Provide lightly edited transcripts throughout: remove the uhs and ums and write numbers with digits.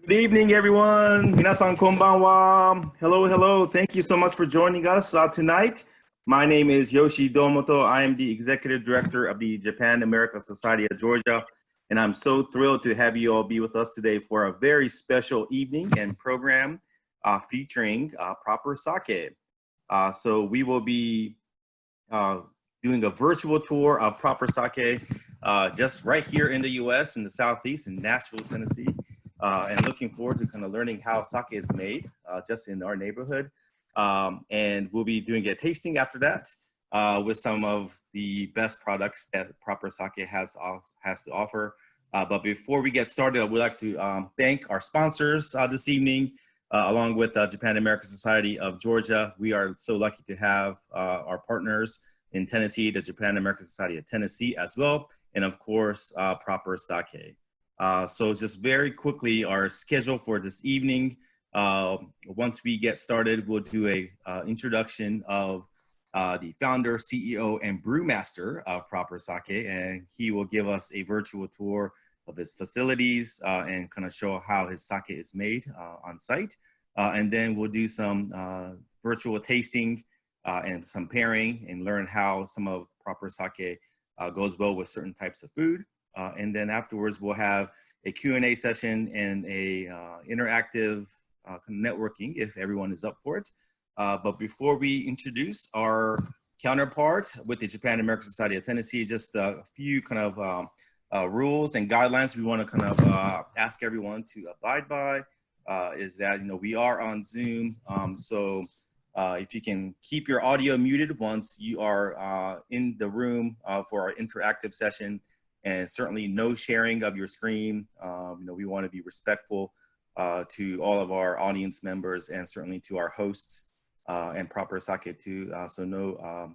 Good evening, everyone. Minasan konbanwa. Hello, hello. Thank you so much for joining us tonight. My name is Yoshi Domoto. I am the Executive Director of the Japan American Society of Georgia, and I'm so thrilled to have you all be with us today for a very special evening and program featuring proper sake. So we will be doing a virtual tour of proper sake just right here in the U.S. in the Southeast in Nashville, Tennessee. And looking forward to kind of learning how sake is made just in our neighborhood. And we'll be doing a tasting after that with some of the best products that proper sake has to offer. But before we get started, I would like to thank our sponsors this evening, along with the Japan American Society of Georgia. We are so lucky to have our partners in Tennessee, the Japan American Society of Tennessee as well, and of course, proper sake. So just very quickly, our schedule for this evening. Once we get started, we'll do a introduction of the founder, CEO, and brewmaster of Proper Sake, and he will give us a virtual tour of his facilities and kind of show how his sake is made on site. And then we'll do some virtual tasting and some pairing and learn how some of Proper Sake goes well with certain types of food. And then afterwards, we'll have a Q&A session and a interactive networking if everyone is up for it. But before we introduce our counterpart with the Japan American Society of Tennessee, just a few kind of rules and guidelines we want to kind of ask everyone to abide by is that, we are on Zoom. So if you can keep your audio muted once you are in the room for our interactive session, and certainly no sharing of your screen. We want to be respectful to all of our audience members and certainly to our hosts and proper sake too. So no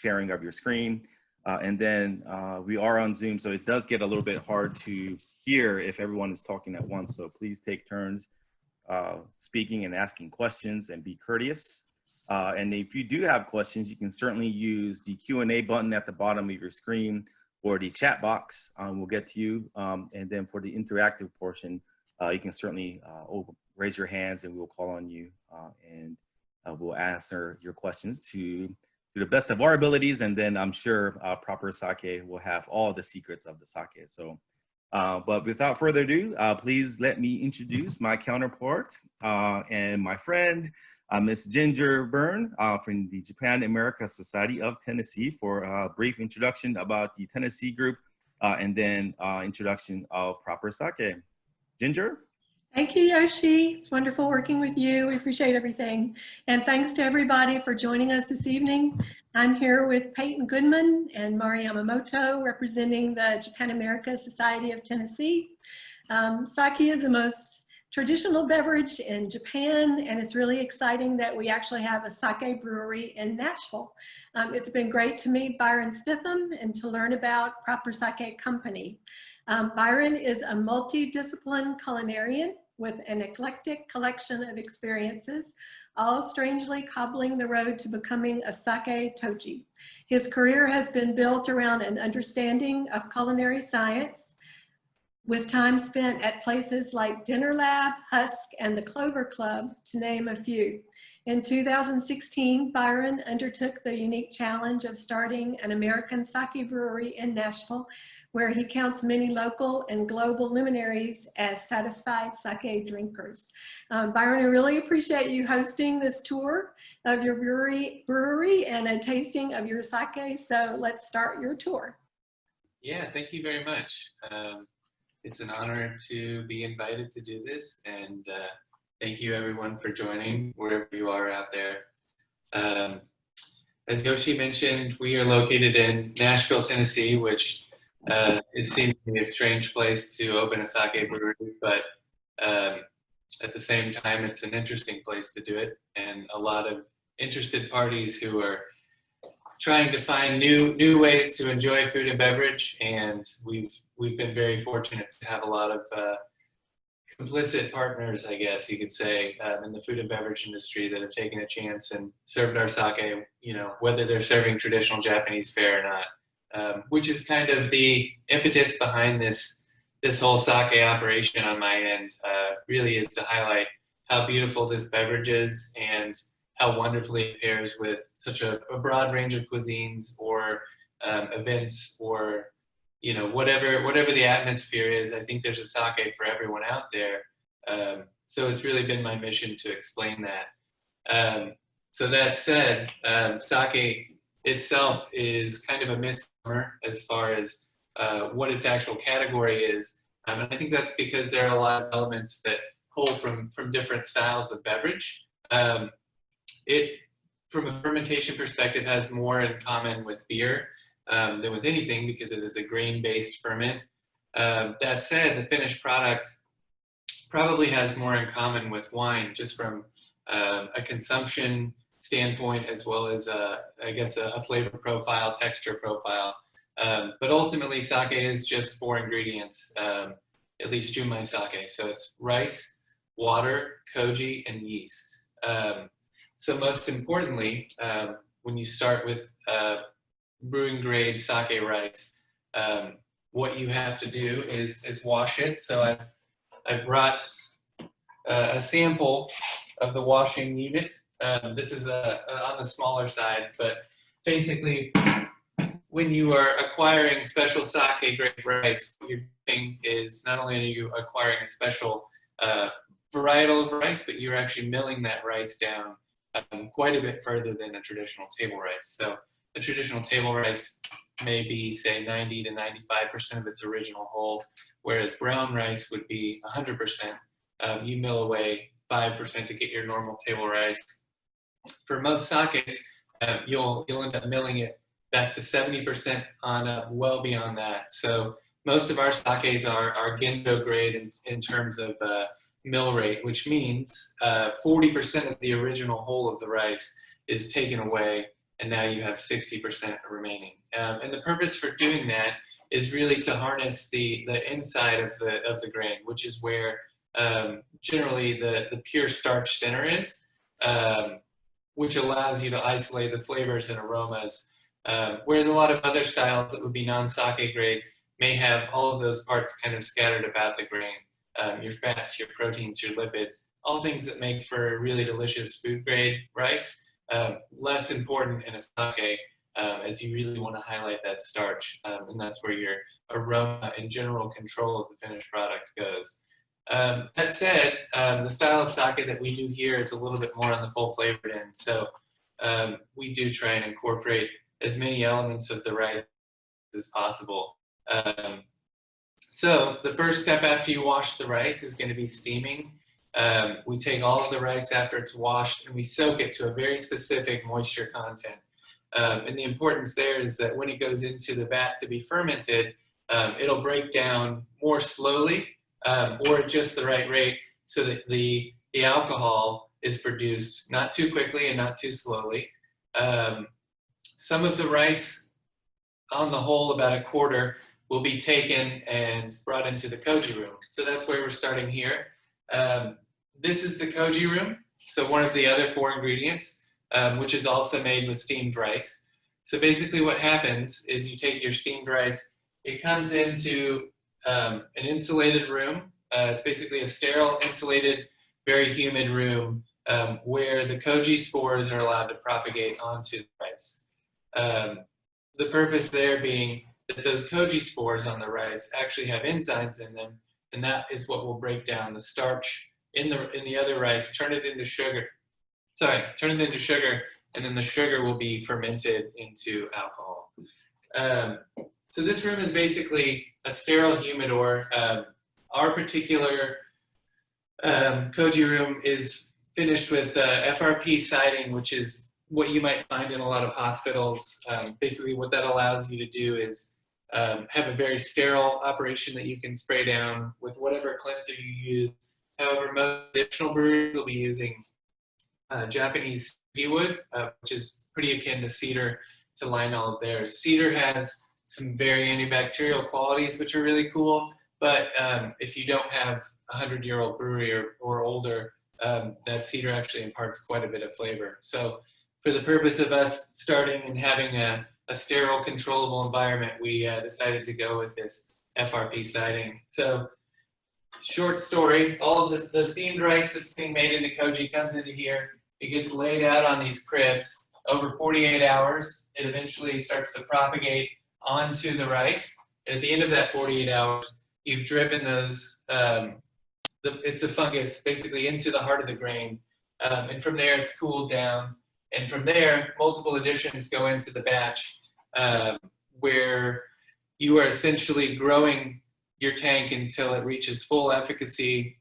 sharing of your screen. And then we are on Zoom, so it does get a little bit hard to hear if everyone is talking at once. So please take turns speaking and asking questions and be courteous. And if you do have questions, you can certainly use the Q&A button at the bottom of your screen or the chat box. We'll get to you. And then for the interactive portion, you can certainly raise your hands and we'll call on you and we'll answer your questions to the best of our abilities. And then I'm sure Proper Sake will have all the secrets of the sake. So, but without further ado, please let me introduce my counterpart and my friend, Miss Ginger Byrne from the Japan American Society of Tennessee for a brief introduction about the Tennessee group and then introduction of Proper Sake. Ginger? Thank you, Yoshi. It's wonderful working with you. We appreciate everything. And thanks to everybody for joining us this evening. I'm here with Peyton Goodman and Mari Yamamoto, representing the Japan American Society of Tennessee. Sake is the most traditional beverage in Japan, and it's really exciting that we actually have a sake brewery in Nashville. It's been great to meet Byron Stitham and to learn about Proper Sake Company. Byron is a multidisciplined culinarian with an eclectic collection of experiences, all strangely cobbling the road to becoming a sake toji. His career has been built around an understanding of culinary science, with time spent at places like Dinner Lab, Husk, and the Clover Club, to name a few. In 2016, Byron undertook the unique challenge of starting an American sake brewery in Nashville, where he counts many local and global luminaries as satisfied sake drinkers. Byron, I really appreciate you hosting this tour of your brewery and a tasting of your sake. So let's start your tour. Yeah, thank you very much. It's an honor to be invited to do this, and thank you everyone for joining wherever you are out there. As Yoshi mentioned, we are located in Nashville, Tennessee, which it seems to be a strange place to open a sake brewery, but at the same time, it's an interesting place to do it, and a lot of interested parties who are trying to find new ways to enjoy food and beverage, and we've been very fortunate to have a lot of complicit partners, I guess you could say, in the food and beverage industry that have taken a chance and served our sake, whether they're serving traditional Japanese fare or not, which is kind of the impetus behind this this whole sake operation on my end really is to highlight how beautiful this beverage is and how wonderfully it pairs with such a broad range of cuisines or events, or whatever the atmosphere is. I think there's a sake for everyone out there. So it's really been my mission to explain that. So that said, sake itself is kind of a misnomer as far as what its actual category is. And I think that's because there are a lot of elements that pull from different styles of beverage. It, from a fermentation perspective, has more in common with beer than with anything, because it is a grain-based ferment. That said, the finished product probably has more in common with wine, just from a consumption standpoint, as well as I guess a flavor profile, texture profile. But ultimately, sake is just 4 ingredients, at least Junmai sake. So it's rice, water, koji, and yeast. So most importantly, when you start with brewing grade sake rice, what you have to do is wash it. So I brought a sample of the washing unit. This is on the smaller side, but basically, when you are acquiring special sake grade rice, what you're doing is not only are you acquiring a special varietal of rice, but you're actually milling that rice down quite a bit further than a traditional table rice. So a traditional table rice may be, say, 90 to 95% of its original hull, whereas brown rice would be 100%. You mill away 5% to get your normal table rice. For most sakes, you'll end up milling it back to 70% on up, well beyond that. So most of our sakes are Ginzo grade in terms of mill rate, which means 40% of the original whole of the rice is taken away, and now you have 60% remaining. And the purpose for doing that is really to harness the inside of the grain, which is where generally the pure starch center is, which allows you to isolate the flavors and aromas. Whereas a lot of other styles that would be non-sake grade may have all of those parts kind of scattered about the grain. Your fats, your proteins, your lipids, all things that make for really delicious food grade rice. Less important in a sake, as you really want to highlight that starch, and that's where your aroma and general control of the finished product goes. That said, the style of sake that we do here is a little bit more on the full flavored end. So we do try and incorporate as many elements of the rice as possible. So the first step after you wash the rice is going to be steaming. We take all of the rice after it's washed and we soak it to a very specific moisture content. And the importance there is that when it goes into the vat to be fermented, it'll break down more slowly or at just the right rate, so that the alcohol is produced not too quickly and not too slowly. Some of the rice, on the whole, about a quarter, will be taken and brought into the Koji Room. So that's where we're starting here. This is the Koji Room, so one of the other 4 ingredients, which is also made with steamed rice. So basically what happens is you take your steamed rice, it comes into an insulated room. It's basically a sterile, insulated, very humid room where the koji spores are allowed to propagate onto the rice. The purpose there being that those koji spores on the rice actually have enzymes in them, and that is what will break down the starch in the other rice, turn it into sugar. Turn it into sugar, and then the sugar will be fermented into alcohol. So this room is basically a sterile humidor. Our particular Koji Room is finished with FRP siding, which is what you might find in a lot of hospitals. Basically what that allows you to do is have a very sterile operation that you can spray down with whatever cleanser you use. However, most traditional breweries will be using Japanese wood, which is pretty akin to cedar, to line all of theirs. Cedar has some very antibacterial qualities, which are really cool, but if you don't have a 100-year-old brewery or older, that cedar actually imparts quite a bit of flavor. So for the purpose of us starting and having a sterile, controllable environment, we decided to go with this FRP siding. So short story, all of the steamed rice that's being made into koji comes into here. It gets laid out on these cribs. Over 48 hours, it eventually starts to propagate onto the rice. And at the end of that 48 hours, you've driven those, it's a fungus, basically into the heart of the grain. And from there, it's cooled down. And from there, multiple additions go into the batch where you are essentially growing your tank until it reaches full efficacy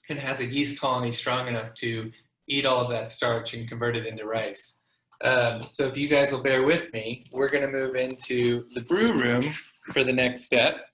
and has a yeast colony strong enough to eat all of that starch and convert it into rice. So if you guys will bear with me, we're going to move into the brew room for the next step.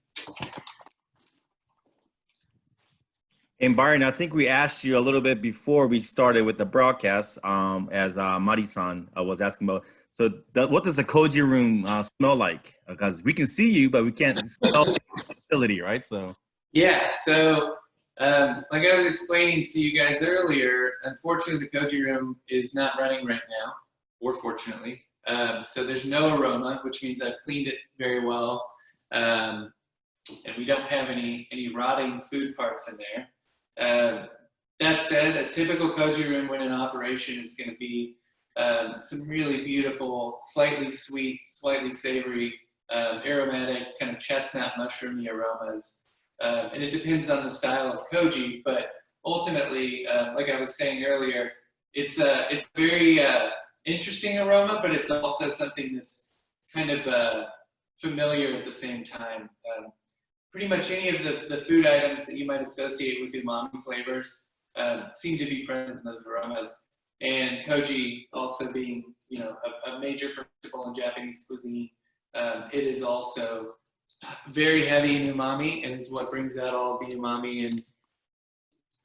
And Byron, I think we asked you a little bit before we started with the broadcast, as Mari-san was asking about. So what does the Koji Room smell like? Because we can see you, but we can't smell the facility, right? So Yeah, so like I was explaining to you guys earlier, unfortunately the Koji Room is not running right now, or fortunately. So there's no aroma, which means I've cleaned it very well. And we don't have any rotting food parts in there. That said, a typical Koji Room when in operation is going to be some really beautiful, slightly sweet, slightly savory, aromatic, kind of chestnut mushroomy aromas. And it depends on the style of koji, but ultimately, like I was saying earlier, it's a very interesting aroma, but it's also something that's kind of familiar at the same time. Pretty much any of the food items that you might associate with umami flavors seem to be present in those aromas. And koji also being, you know, a major fermentable in Japanese cuisine, it is also very heavy in umami and is what brings out all the umami in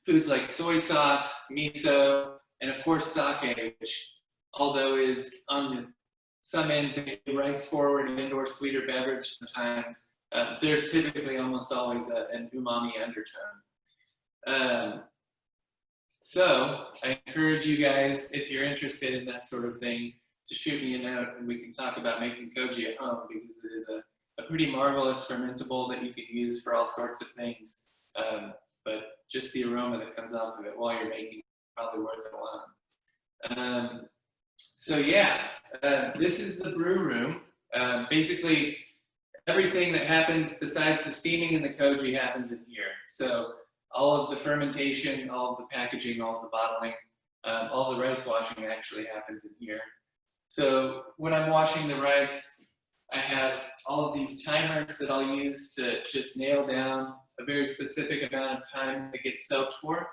foods like soy sauce, miso, and of course sake, which although is on some ends a rice forward and indoor sweeter beverage sometimes, there's typically almost always an umami undertone. So I encourage you guys, if you're interested in that sort of thing, to shoot me a note and we can talk about making koji at home, because it is a pretty marvelous fermentable that you can use for all sorts of things. But just the aroma that comes off of it while you're making it is probably worth it alone. So yeah, this is the brew room. Basically, everything that happens besides the steaming and the koji happens in here. So all of the fermentation, all of the packaging, all of the bottling, all the rice washing actually happens in here. So when I'm washing the rice, I have all of these timers that I'll use to just nail down a very specific amount of time that gets soaked for.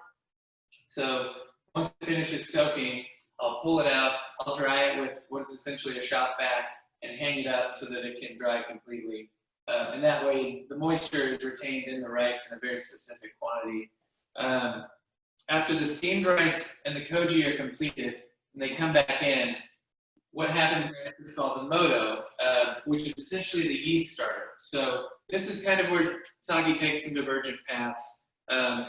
So once it finishes soaking, I'll pull it out, I'll dry it with what is essentially a shop vac and hang it up so that it can dry completely. And that way the moisture is retained in the rice in a very specific quantity. After the steamed rice and the koji are completed and they come back in, what happens next is called the moto, which is essentially the yeast starter. So this is kind of where sake takes some divergent paths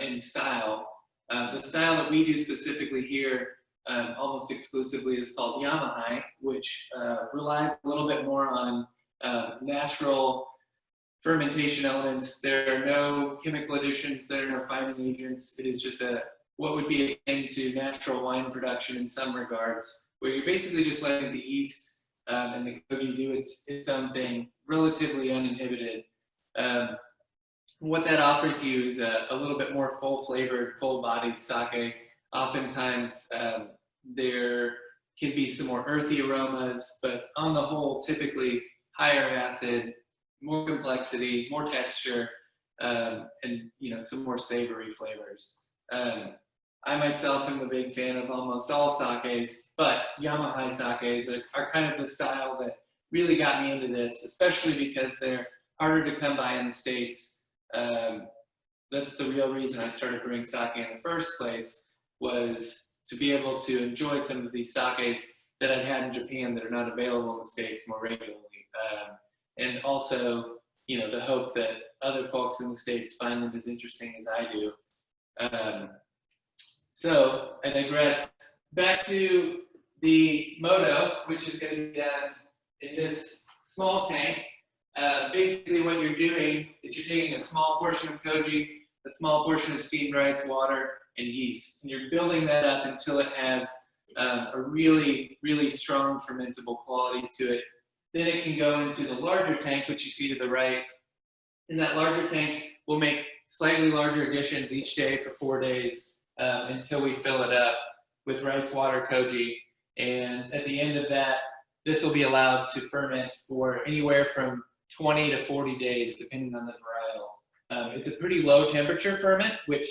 in style. The style that we do specifically here almost exclusively is called Yamaha, which relies a little bit more on natural fermentation elements. There are no chemical additions, there are no fining agents. It is just what would be akin to natural wine production in some regards, where you're basically just letting the yeast and the koji do its own thing, relatively uninhibited. What that offers you is a little bit more full-flavored, full-bodied sake. Oftentimes, there can be some more earthy aromas, but on the whole, typically higher acid, more complexity, more texture, and some more savory flavors. I myself am a big fan of almost all sakes, but Yamaha sakes are kind of the style that really got me into this, especially because they're harder to come by in the States. That's the real reason I started brewing sake in the first place, was to be able to enjoy some of these sakes that I'd had in Japan that are not available in the States more regularly. And also, the hope that other folks in the States find them as interesting as I do. So I digress. Back to the moto, which is going to be done in this small tank. Basically what you're doing is you're taking a small portion of koji, a small portion of steamed rice, water, and yeast. And you're building that up until it has a really, really strong fermentable quality to it. Then it can go into the larger tank, which you see to the right. In that larger tank, we'll make slightly larger additions each day for 4 days until we fill it up with rice, water, koji. And at the end of that, this will be allowed to ferment for anywhere from 20 to 40 days, depending on the varietal. It's a pretty low temperature ferment, which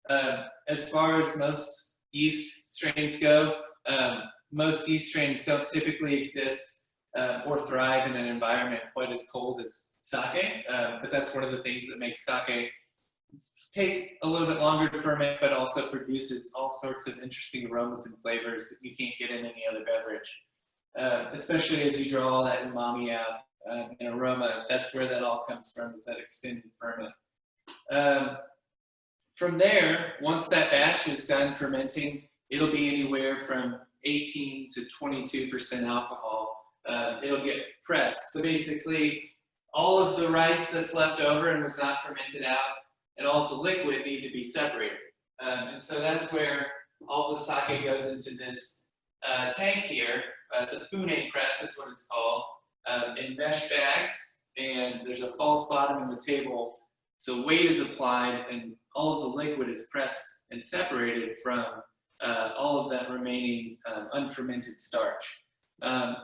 as far as most yeast strains go, most yeast strains don't typically exist or thrive in an environment quite as cold as sake, but that's one of the things that makes sake take a little bit longer to ferment, but also produces all sorts of interesting aromas and flavors that you can't get in any other beverage. Especially as you draw all that umami out and aroma, that's where that all comes from, is that extended ferment. From there, once that batch is done fermenting, it'll be anywhere from 18 to 22% alcohol. It'll get pressed. So basically, all of the rice that's left over and was not fermented out and all of the liquid need to be separated. And so that's where all the sake goes into this tank here. It's a fune press, that's what it's called, in mesh bags. And there's a false bottom in the table. So weight is applied and all of the liquid is pressed and separated from all of that remaining unfermented starch.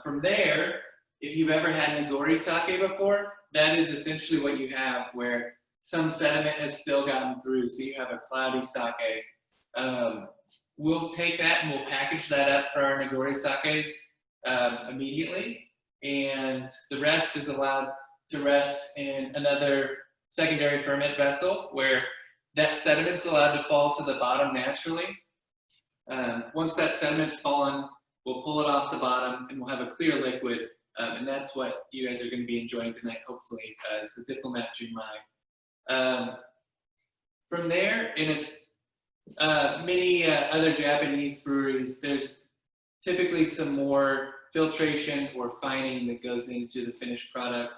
From there, if you've ever had nigori sake before, that is essentially what you have, where some sediment has still gotten through, so you have a cloudy sake. We'll take that and we'll package that up for our nigori sakes immediately, and the rest is allowed to rest in another secondary ferment vessel where that sediment's allowed to fall to the bottom naturally. Once that sediment's fallen, we'll pull it off the bottom and we'll have a clear liquid, and that's what you guys are going to be enjoying tonight, hopefully, as the Diplomat Junmai. From there, in many other Japanese breweries, there's typically some more filtration or fining that goes into the finished product.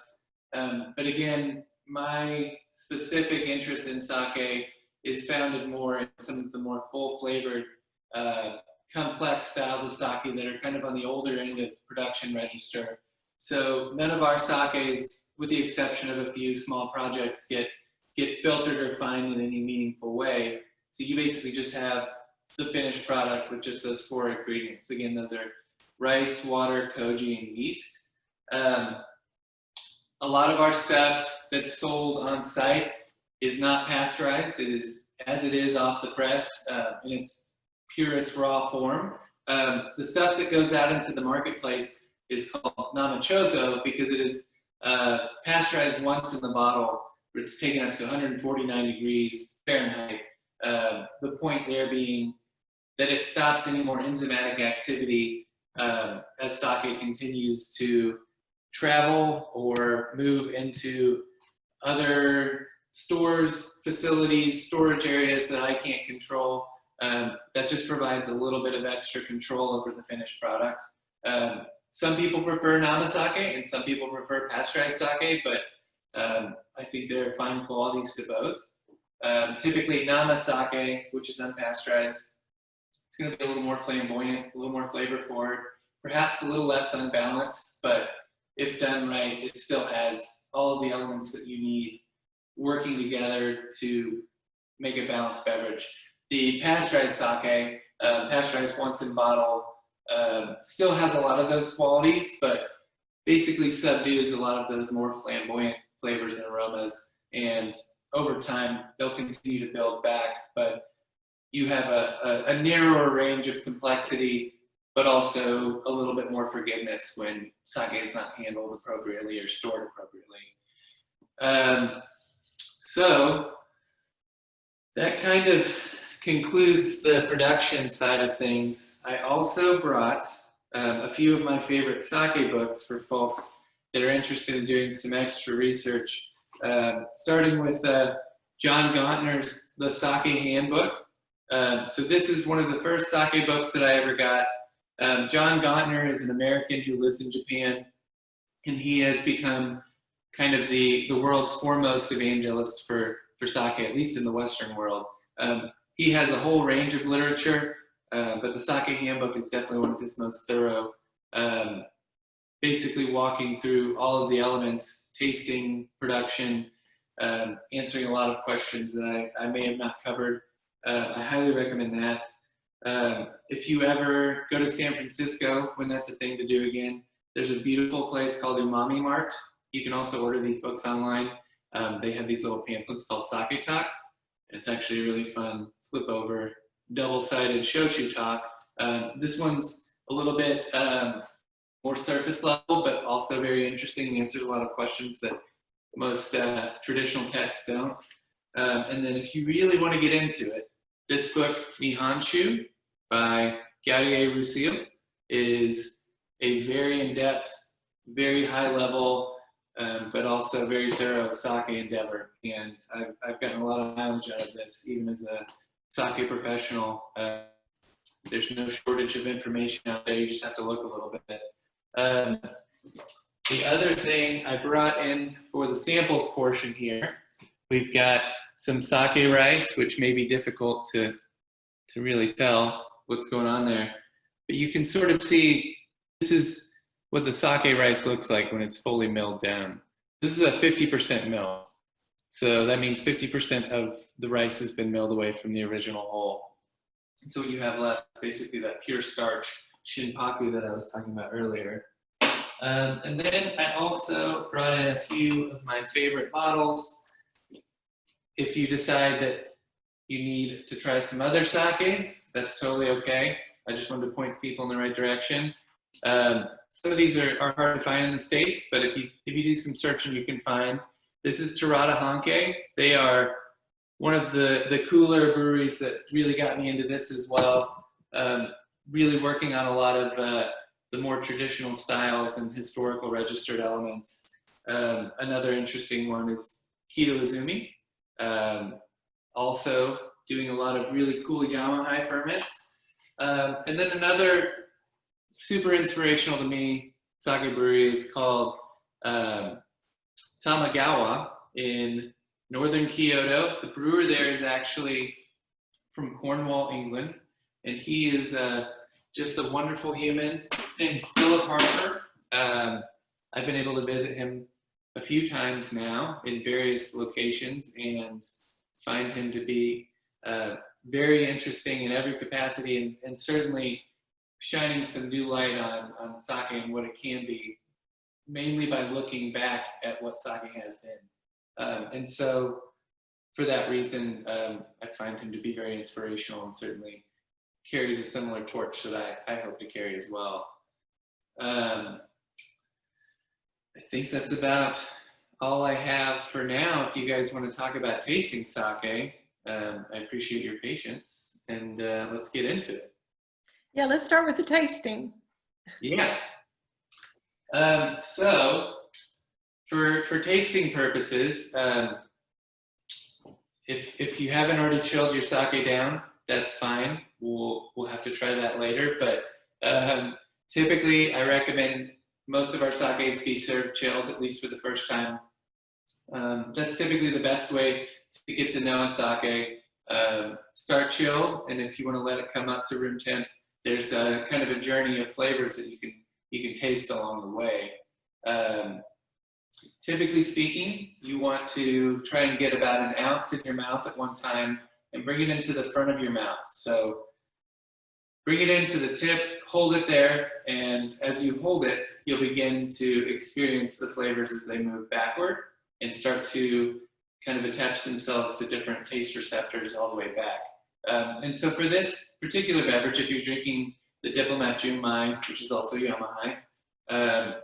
But again, my specific interest in sake is founded more in some of the more full-flavored, complex styles of sake that are kind of on the older end of production register. So none of our sakes, with the exception of a few small projects, get filtered or fined in any meaningful way. So you basically just have the finished product with just those 4 ingredients. Again, those are rice, water, koji, and yeast. A lot of our stuff that's sold on site is not pasteurized. It is as it is off the press in its purest raw form. The stuff that goes out into the marketplace is called namachozo because it is pasteurized once in the bottle. It's taken up to 149 degrees Fahrenheit. The point there being that it stops any more enzymatic activity as sake continues to travel or move into other stores, facilities, storage areas that I can't control. That just provides a little bit of extra control over the finished product. Some people prefer namasake and some people prefer pasteurized sake, but I think there are fine qualities to both. Typically namasake, which is unpasteurized, it's going to be a little more flamboyant, a little more flavor forward, perhaps a little less unbalanced, but if done right, it still has all of the elements that you need working together to make a balanced beverage. The pasteurized sake, pasteurized once in bottle, still has a lot of those qualities, but basically subdues a lot of those more flamboyant flavors and aromas. And over time, they'll continue to build back, but you have a narrower range of complexity, but also a little bit more forgiveness when sake is not handled appropriately or stored appropriately. So that kind of concludes the production side of things. I also brought a few of my favorite sake books for folks that are interested in doing some extra research, starting with John Gauntner's The Sake Handbook. So this is one of the first sake books that I ever got. John Gauntner is an American who lives in Japan, and he has become kind of the world's foremost evangelist for sake, at least in the Western world. He has a whole range of literature, but the Sake Handbook is definitely one of his most thorough, basically walking through all of the elements, tasting, production, answering a lot of questions that I may have not covered. I highly recommend that. If you ever go to San Francisco, when that's a thing to do again, there's a beautiful place called Umami Mart. You can also order these books online. They have these little pamphlets called Sake Talk. It's actually a really fun flip over, double-sided shochu talk. This one's a little bit more surface level, but also very interesting. It answers a lot of questions that most traditional texts don't. And then if you really want to get into it, this book, Nihonshu by Gaudier Roussel, is a very in-depth, very high-level, but also very thorough sake endeavor. And I've gotten a lot of mileage out of this, even as a sake professional. There's no shortage of information out there. You just have to look a little bit. The other thing I brought in for the samples portion here, we've got some sake rice, which may be difficult to really tell what's going on there. But you can sort of see, this is what the sake rice looks like when it's fully milled down. This is a 50% mill. So that means 50% of the rice has been milled away from the original whole. And so what you have left is basically that pure starch shinpaku that I was talking about earlier. And then I also brought in a few of my favorite bottles. If you decide that you need to try some other sakes, that's totally okay. I just wanted to point people in the right direction. Some of these are hard to find in the States, but if you do some searching, you can find. This is Terada Hanke. They are one of the cooler breweries that really got me into this as well. Really working on a lot of the more traditional styles and historical registered elements. Another interesting one is Kirazumi. Also doing a lot of really cool Yamaha ferments. And then another super inspirational to me sake brewery is called Tamagowa in northern Kyoto. The brewer there is actually from Cornwall, England, and he is just a wonderful human. His name's Philip Harper. I've been able to visit him a few times now in various locations and find him to be very interesting in every capacity, and certainly shining some new light on sake and what it can be, mainly by looking back at what sake has been. And so for that reason, I find him to be very inspirational and certainly carries a similar torch that I hope to carry as well. I think that's about all I have for now. If you guys want to talk about tasting sake, I appreciate your patience, and let's get into it. Yeah, let's start with the tasting. Yeah. So for tasting purposes, if you haven't already chilled your sake down, that's fine. We'll have to try that later. But typically, I recommend most of our sakes be served chilled, at least for the first time. That's typically the best way to get to know a sake. Start chilled, and if you want to let it come up to room temp, there's a kind of a journey of flavors that you can taste along the way. Typically speaking, you want to try and get about an ounce in your mouth at one time and bring it into the front of your mouth. So bring it into the tip, hold it there, and as you hold it, you'll begin to experience the flavors as they move backward and start to kind of attach themselves to different taste receptors all the way back. And so for this particular beverage, if you're drinking the Diplomat Junmai, which is also Yamaha, I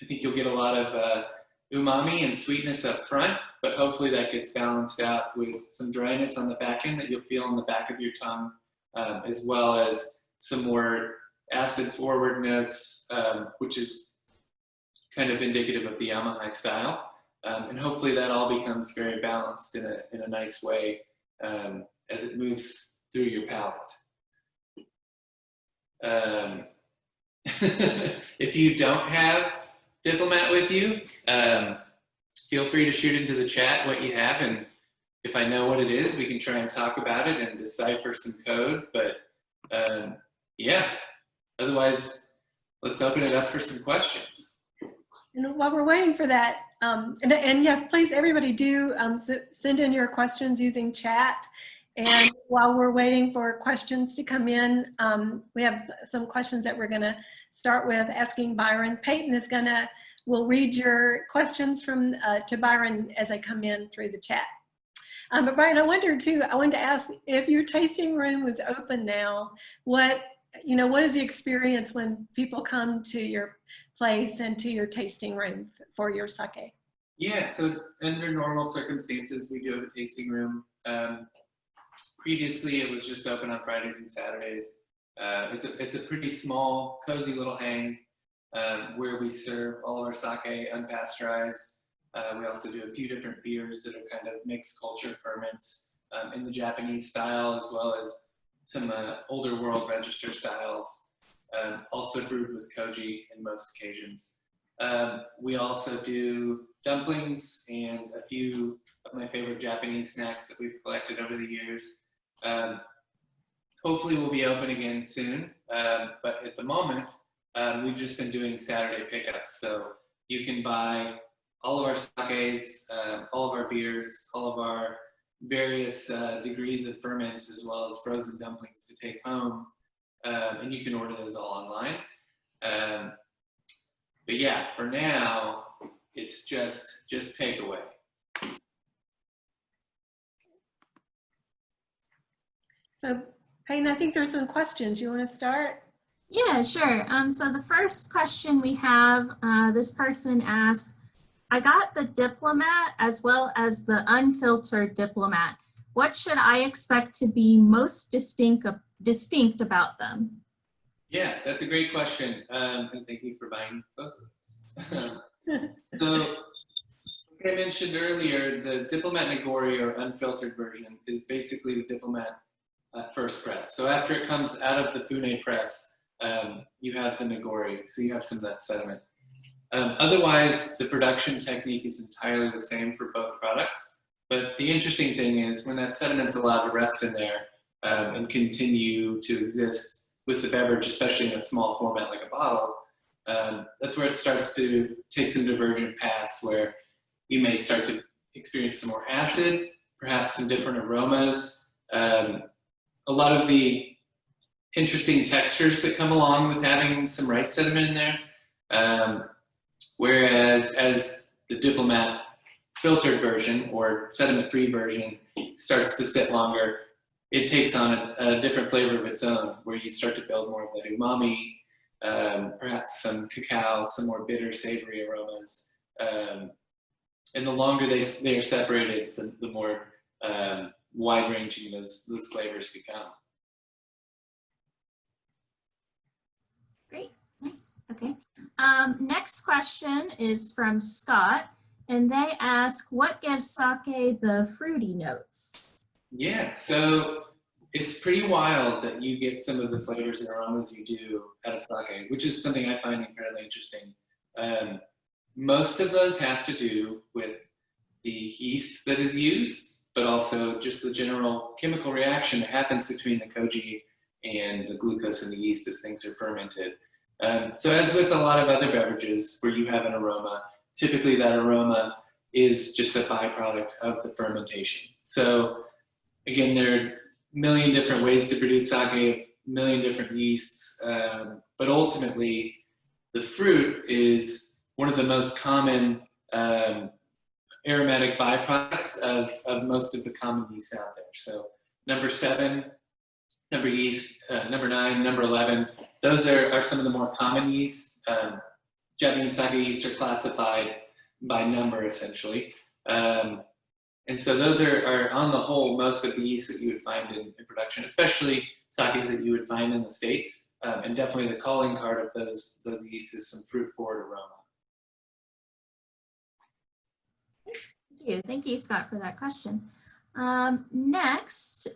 think you'll get a lot of umami and sweetness up front, but hopefully that gets balanced out with some dryness on the back end that you'll feel on the back of your tongue, as well as some more acid forward notes, which is kind of indicative of the Yamaha style. And hopefully that all becomes very balanced in a nice way as it moves through your palate. If you don't have Diplomat with you, feel free to shoot into the chat what you have, and if I know what it is, we can try and talk about it and decipher some code. But yeah, otherwise, let's open it up for some questions. And while we're waiting for that, and yes, please, everybody do send in your questions using chat. And while we're waiting for questions to come in, we have some questions that we're gonna start with asking Byron. Peyton will read your questions to Byron as they come in through the chat. But Byron, I wanted to ask, if your tasting room was open now, what is the experience when people come to your place and to your tasting room for your sake? Yeah, so under normal circumstances, we do have a tasting room. Previously, it was just open on Fridays and Saturdays. It's a pretty small, cozy little hang where we serve all of our sake unpasteurized. We also do a few different beers that are kind of mixed culture ferments in the Japanese style, as well as some older world register styles, also brewed with koji in most occasions. We also do dumplings and a few of my favorite Japanese snacks that we've collected over the years. Hopefully we'll be open again soon, but at the moment, we've just been doing Saturday pickups. So you can buy all of our sakes, all of our beers, all of our various degrees of ferments, as well as frozen dumplings to take home, and you can order those all online. But yeah, for now, it's just takeaway. So Peyton, I think there's some questions. You want to start? Yeah, sure. So the first question we have, this person asks, I got the Diplomat as well as the unfiltered Diplomat. What should I expect to be most distinct about them? Yeah, that's a great question. And thank you for buying both of those. So, like I mentioned earlier, the Diplomat Nigori, or unfiltered version, is basically the Diplomat first press. So after it comes out of the Fune press, you have the Nigori, so you have some of that sediment. Otherwise, the production technique is entirely the same for both products. But the interesting thing is when that sediment's allowed to rest in there and continue to exist with the beverage, especially in a small format like a bottle, that's where it starts to take some divergent paths where you may start to experience some more acid, perhaps some different aromas. A lot of the interesting textures that come along with having some rice sediment in there. Whereas as the Diplomat filtered version or sediment-free version starts to sit longer, it takes on a different flavor of its own, where you start to build more of that umami, perhaps some cacao, some more bitter, savory aromas. And the longer they are separated, the more wide-ranging those flavors become. Great, nice, okay. Next question is from Scott, and they ask, what gives sake the fruity notes? Yeah, so it's pretty wild that you get some of the flavors and aromas you do out of sake, which is something I find incredibly interesting. Most of those have to do with the yeast that is used, but also just the general chemical reaction that happens between the koji and the glucose in the yeast as things are fermented. So as with a lot of other beverages where you have an aroma, typically that aroma is just a byproduct of the fermentation. So again, there are a million different ways to produce sake, a million different yeasts, but ultimately the fruit is one of the most common aromatic byproducts of most of the common yeasts out there. So number 7, number yeast, number 9, number 11, those are some of the more common yeasts. Japanese sake yeasts are classified by number, essentially. And so those are on the whole, most of the yeasts that you would find in production, especially sakes that you would find in the States. And definitely the calling card of those yeasts is some fruit-forward aroma. Thank you, Scott, for that question. Next,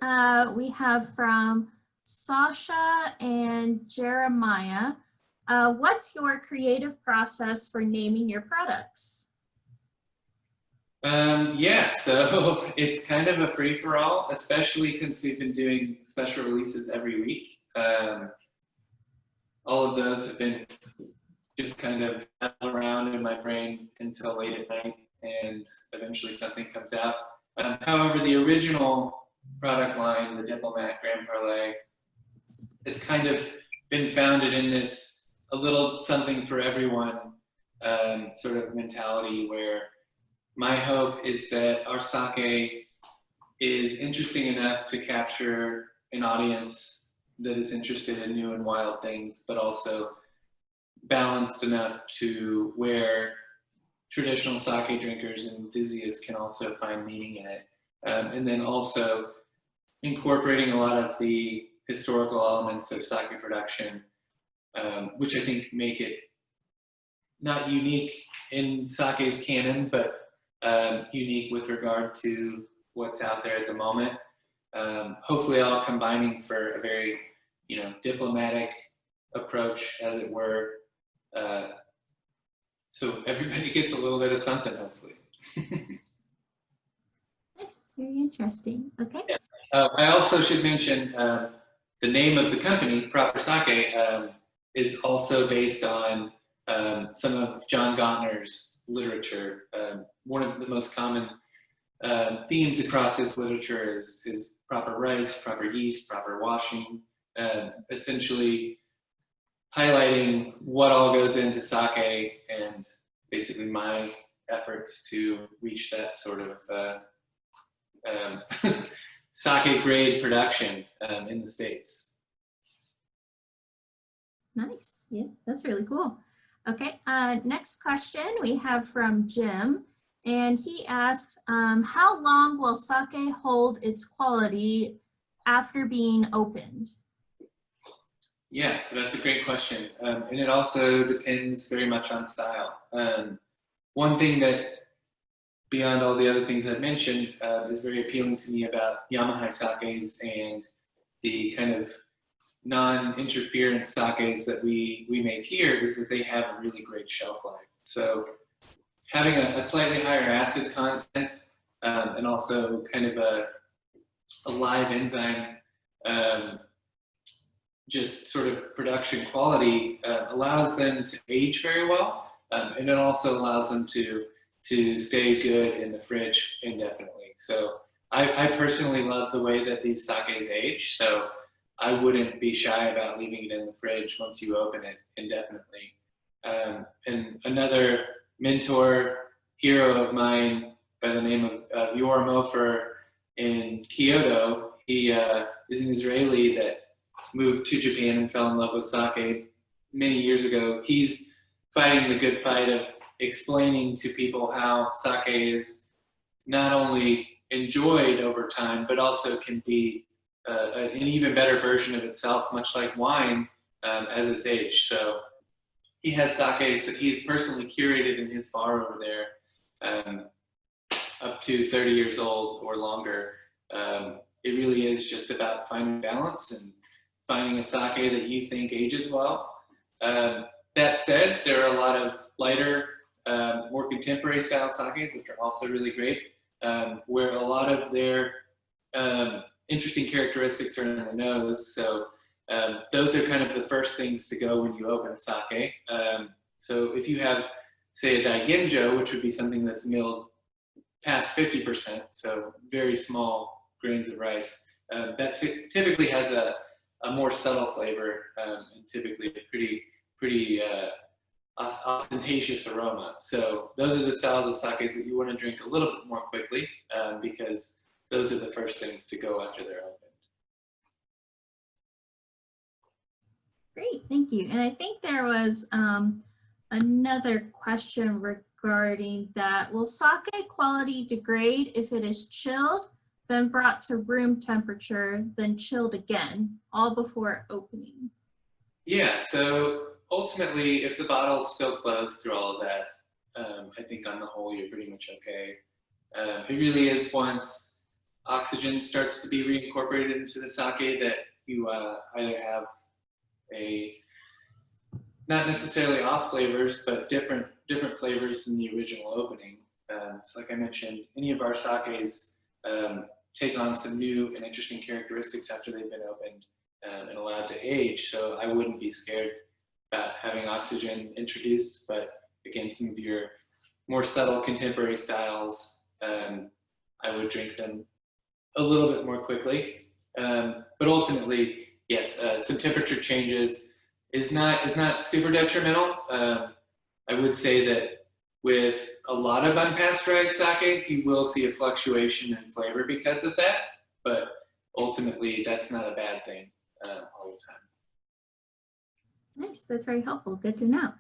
we have from Sasha and Jeremiah. What's your creative process for naming your products? Yeah, so it's kind of a free-for-all, especially since we've been doing special releases every week. All of those have been just kind of around in my brain until late at night, and eventually something comes out. However, the original product line, the Diplomat Grand Parlay, has kind of been founded in this a little something for everyone sort of mentality, where my hope is that our sake is interesting enough to capture an audience that is interested in new and wild things, but also balanced enough to where traditional sake drinkers and enthusiasts can also find meaning in it. And then also incorporating a lot of the historical elements of sake production, which I think make it not unique in sake's canon, but unique with regard to what's out there at the moment. Hopefully all combining for a very, diplomatic approach, as it were. So everybody gets a little bit of something, hopefully. Nice, very interesting. Okay. Yeah. I also should mention the name of the company, Proper Sake, is also based on some of John Gauntner's literature. One of the most common themes across his literature is proper rice, proper yeast, proper washing, essentially highlighting what all goes into sake, and basically my efforts to reach that sort of sake grade production in the States. Nice. Yeah, that's really cool. Okay, next question we have from Jim, and he asks, how long will sake hold its quality after being opened? Yeah, so that's a great question. And it also depends very much on style. One thing that, beyond all the other things I've mentioned, is very appealing to me about Yamaha sakes and the kind of non-interference sakes that we make here is that they have a really great shelf life. So having a slightly higher acid content and also kind of a live enzyme just sort of production quality allows them to age very well, and it also allows them to stay good in the fridge indefinitely. So I personally love the way that these sakes age, so I wouldn't be shy about leaving it in the fridge once you open it indefinitely. And another mentor, hero of mine by the name of Yor Mofer in Kyoto, he is an Israeli that moved to Japan and fell in love with sake many years ago. He's fighting the good fight of explaining to people how sake is not only enjoyed over time, but also can be an even better version of itself, much like wine as it's aged. So he has sakes that he's personally curated in his bar over there, up to 30 years old or longer. It really is just about finding balance and finding a sake that you think ages well. That said, there are a lot of lighter, more contemporary style sakes, which are also really great, where a lot of their interesting characteristics are in the nose. So those are kind of the first things to go when you open a sake. So if you have, say, a Daiginzo, which would be something that's milled past 50%, so very small grains of rice, that typically has a more subtle flavor and typically a pretty ostentatious aroma. So those are the styles of sakes that you want to drink a little bit more quickly because those are the first things to go after they're opened. Great, thank you. And I think there was another question regarding that. Will sake quality degrade if it is chilled, then brought to room temperature, then chilled again, all before opening? Yeah, so ultimately, if the bottle is still closed through all of that, I think on the whole, you're pretty much okay. It really is once oxygen starts to be reincorporated into the sake that you either have not necessarily off flavors, but different flavors than the original opening. So like I mentioned, any of our sakes take on some new and interesting characteristics after they've been opened and allowed to age. So I wouldn't be scared about having oxygen introduced, but again, some of your more subtle contemporary styles, I would drink them a little bit more quickly. But ultimately, yes, some temperature changes is not super detrimental. I would say that with a lot of unpasteurized sakes, you will see a fluctuation in flavor because of that, but ultimately that's not a bad thing all the time. Nice, that's very helpful. Good to know.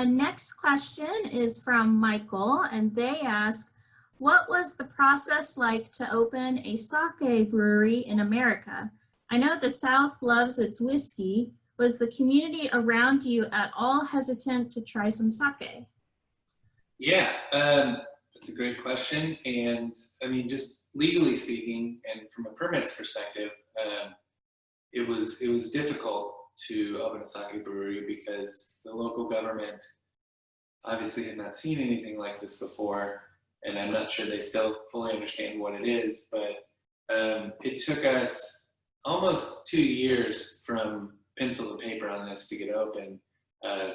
Next question is from Michael, and they ask, what was the process like to open a sake brewery in America? I know the South loves its whiskey. Was the community around you at all hesitant to try some sake? Yeah, that's a great question. And I mean, just legally speaking, and from a permits perspective, it was difficult to open a sake brewery because the local government obviously had not seen anything like this before, and I'm not sure they still fully understand what it is, but it took us almost 2 years from pencil to paper on this to get open,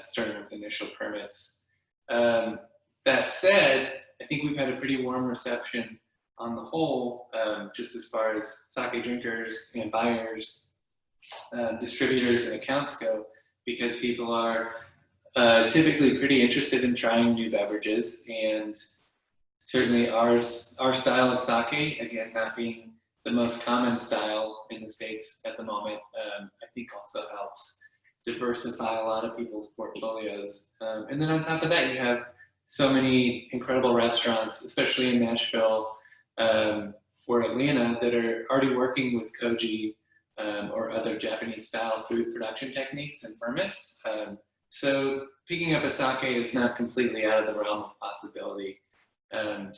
starting with initial permits. That said, I think we've had a pretty warm reception on the whole, just as far as sake drinkers and buyers, distributors and accounts go, because people are typically pretty interested in trying new beverages, and certainly our style of sake, again, not being the most common style in the States at the moment, I think also helps diversify a lot of people's portfolios. And then on top of that, you have so many incredible restaurants, especially in Nashville or Atlanta, that are already working with Koji or other Japanese style food production techniques and ferments. So picking up a sake is not completely out of the realm of possibility. And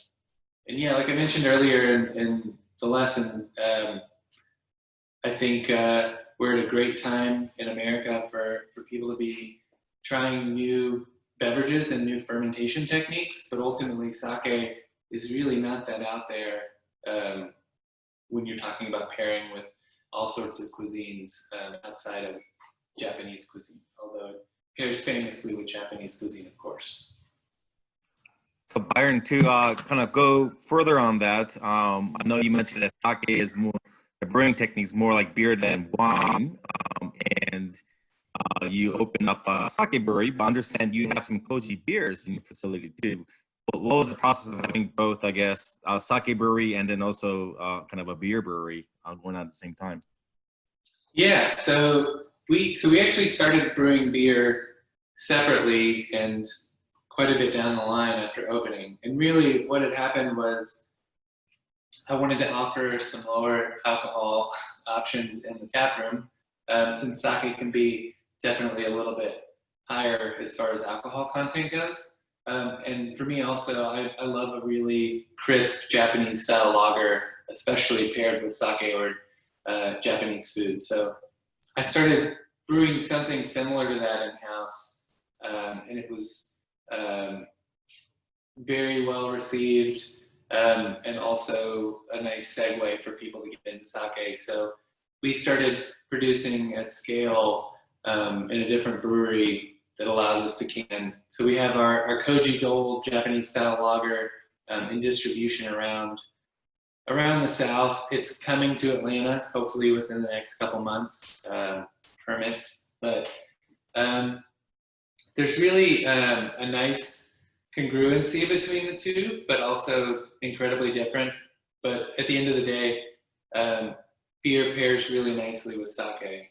yeah, like I mentioned earlier in the lesson, I think we're at a great time in America for people to be trying new beverages and new fermentation techniques, but ultimately sake is really not that out there when you're talking about pairing with all sorts of cuisines outside of Japanese cuisine, although it pairs famously with Japanese cuisine, of course. So Byron, to kind of go further on that, I know you mentioned that sake is more, the brewing technique is more like beer than wine, and you open up a sake brewery, but I understand you have some Koji beers in your facility too. What was the process of having both, I guess, a sake brewery and then also kind of a beer brewery going on at the same time? Yeah, so we actually started brewing beer separately and quite a bit down the line after opening. And really what had happened was I wanted to offer some lower alcohol options in the tap room, since sake can be definitely a little bit higher as far as alcohol content goes. And for me also, I love a really crisp Japanese style lager, especially paired with sake or Japanese food. So I started brewing something similar to that in-house, and it was very well received, and also a nice segue for people to get into sake. So we started producing at scale in a different brewery that allows us to can. So we have our Koji Gold Japanese style lager in distribution around the South. It's coming to Atlanta, hopefully within the next couple months, permits. But there's really a nice congruency between the two, but also incredibly different. But at the end of the day, beer pairs really nicely with sake.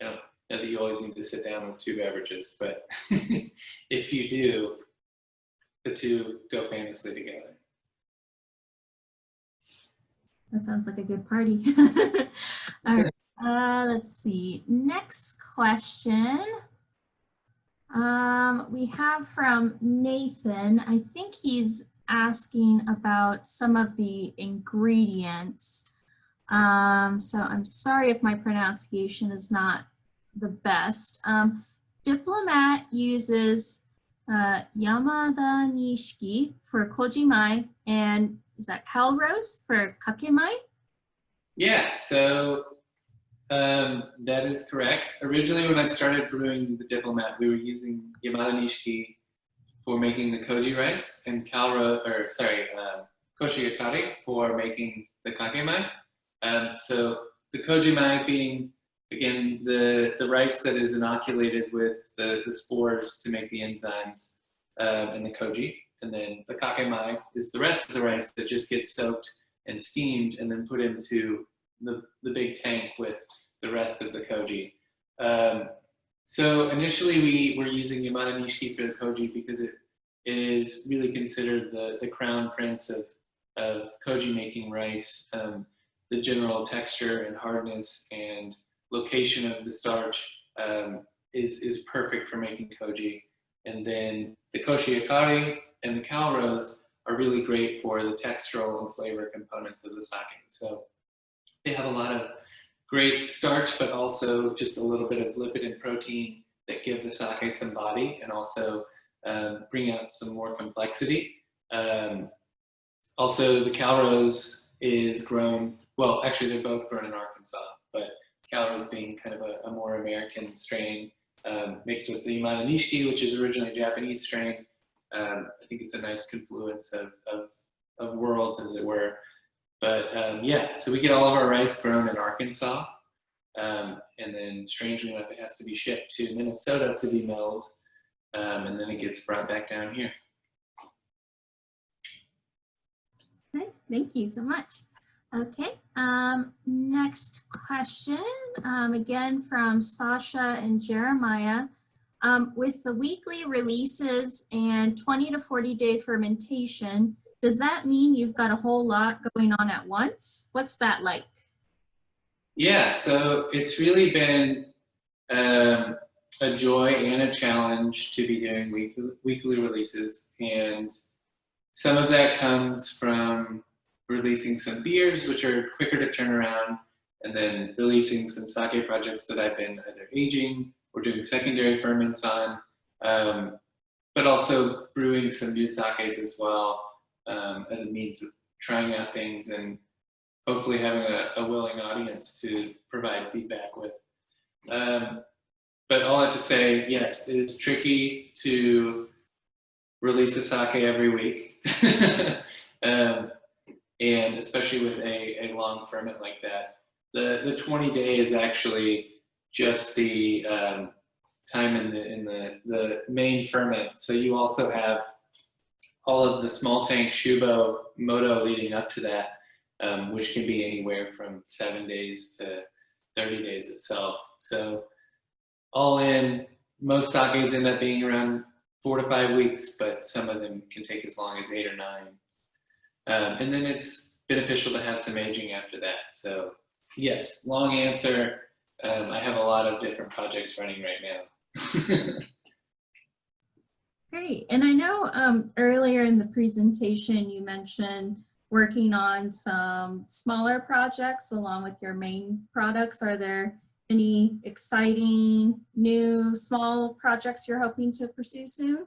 Not that you always need to sit down with two beverages, but if you do, the two go famously together. That sounds like a good party. All right, let's see. Next question. We have from Nathan. I think he's asking about some of the ingredients. So I'm sorry if my pronunciation is not the best. Diplomat uses Yamada Nishiki for Kojimai, and is that Calrose for Kakemai? Yeah, so that is correct. Originally, when I started brewing the Diplomat, we were using Yamada Nishiki for making the koji rice and Koshiyakari for making the kakemai. So the kojimai being, again, the rice that is inoculated with the spores to make the enzymes in the koji. And then the kakemai is the rest of the rice that just gets soaked and steamed and then put into the big tank with the rest of the koji. So initially we were using Yamada Nishiki for the koji because it is really considered the crown prince of koji making rice. The general texture and hardness and location of the starch is perfect for making koji. And then the koshiyakari and the calrose are really great for the textural and flavor components of the sake. So they have a lot of great starch, but also just a little bit of lipid and protein that give the sake some body and also bring out some more complexity. Also, the calrose is grown, well, actually they're both grown in Arkansas, but calrose being kind of a more American strain mixed with the Yamada Nishiki, which is originally a Japanese strain. I think it's a nice confluence of worlds, as it were. But yeah, so we get all of our rice grown in Arkansas. And then strangely enough, it has to be shipped to Minnesota to be milled. And then it gets brought back down here. Nice, thank you so much. Okay, next question, again from Sasha and Jeremiah. With the weekly releases and 20 to 40 day fermentation, does that mean you've got a whole lot going on at once? What's that like? Yeah, so it's really been a joy and a challenge to be doing weekly releases. And some of that comes from releasing some beers, which are quicker to turn around, and then releasing some sake projects that I've been either aging or doing secondary ferments on, but also brewing some new sakes as well as a means of trying out things and hopefully having a willing audience to provide feedback with. But all I have to say, yes, it is tricky to release a sake every week. And especially with a long ferment like that. The 20 day is actually just the time in the main ferment. So you also have all of the small tank Shubo Moto leading up to that, which can be anywhere from 7 days to 30 days itself. So all in, most sakes end up being around 4 to 5 weeks, but some of them can take as long as 8 or 9. And then it's beneficial to have some aging after that. So yes, long answer. I have a lot of different projects running right now. Great. And I know earlier in the presentation, you mentioned working on some smaller projects along with your main products. Are there any exciting new small projects you're hoping to pursue soon?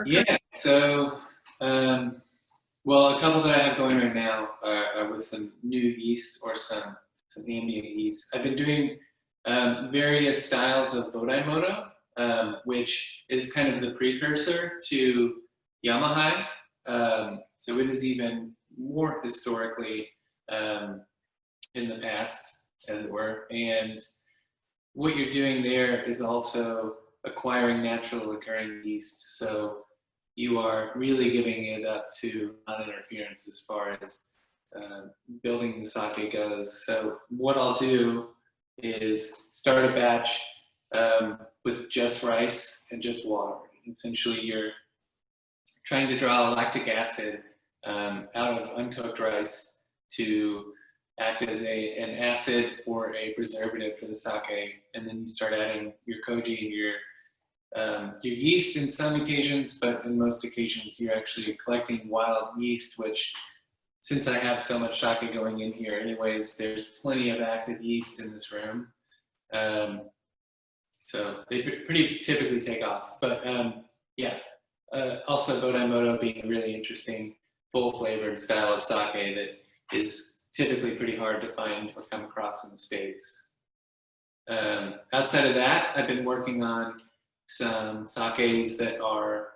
Yeah, so well, a couple that I have going right now are with some new yeast or some ambient yeast. I've been doing various styles of Bodai Moto, which is kind of the precursor to Yamaha. So it is even more historically in the past, as it were. And what you're doing there is also acquiring natural occurring yeast. So you are really giving it up to non-interference as far as building the sake goes. So what I'll do is start a batch with just rice and just water. Essentially, you're trying to draw lactic acid out of uncooked rice to act as an acid or a preservative for the sake, and then you start adding your koji and your yeast in some occasions, but in most occasions you're actually collecting wild yeast, which, since I have so much sake going in here anyways, there's plenty of active yeast in this room. So they pretty typically take off. But yeah, Also Bodaimoto being a really interesting full flavored style of sake that is typically pretty hard to find or come across in the States. Outside of that, I've been working on some sakes that are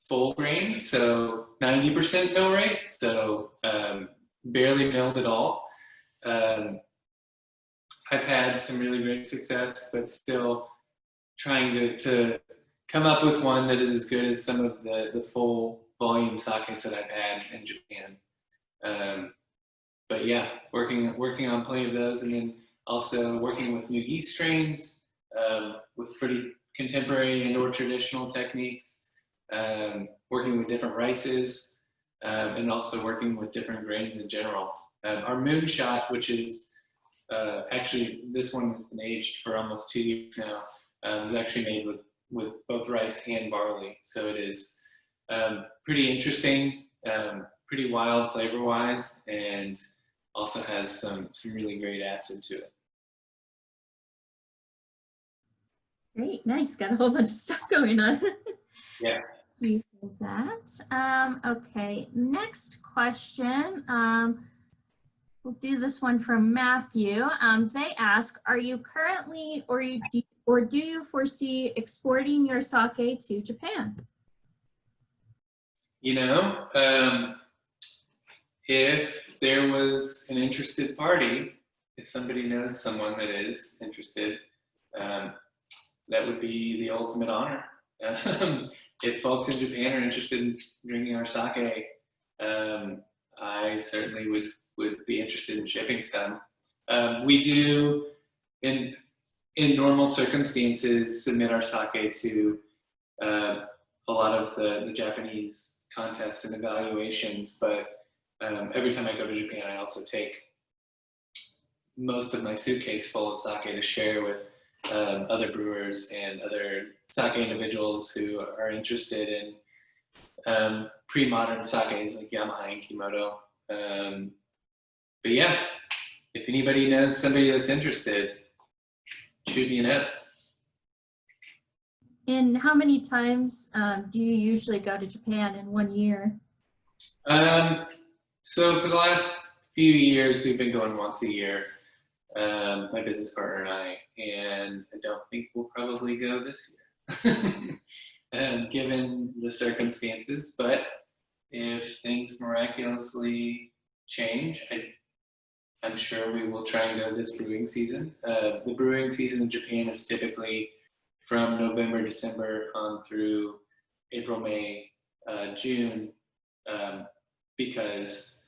full grain, so 90% mill rate, so barely milled at all. I've had some really great success, but still trying to come up with one that is as good as some of the full volume sakes that I've had in Japan. But yeah, working on plenty of those, and then also working with new yeast strains, with pretty contemporary and or traditional techniques, working with different rices, and also working with different grains in general. Our moonshot, which is actually, this one has been aged for almost 2 years now, is actually made with both rice and barley. So it is pretty interesting, pretty wild flavor-wise, and also has some really great acid to it. Great, nice. Got a whole bunch of stuff going on. Yeah. You did that. Okay, next question. We'll do this one from Matthew. They ask, are you currently or do you foresee exporting your sake to Japan? You know, if there was an interested party, if somebody knows someone that is interested, that would be the ultimate honor. If folks in Japan are interested in drinking our sake, I certainly would be interested in shipping some. We do, in normal circumstances, submit our sake to a lot of the Japanese contests and evaluations, but every time I go to Japan, I also take most of my suitcase full of sake to share with other brewers and other sake individuals who are interested in pre-modern sakes like Yamaha and Kimoto. But yeah, if anybody knows somebody that's interested, shoot me a note. And how many times do you usually go to Japan in 1 year? So for the last few years, we've been going once a year, my business partner and I, and I don't think we'll probably go this year, given the circumstances. But if things miraculously change, I'm sure we will try and go this brewing season. The brewing season in Japan is typically from November, December on through April, May, June, because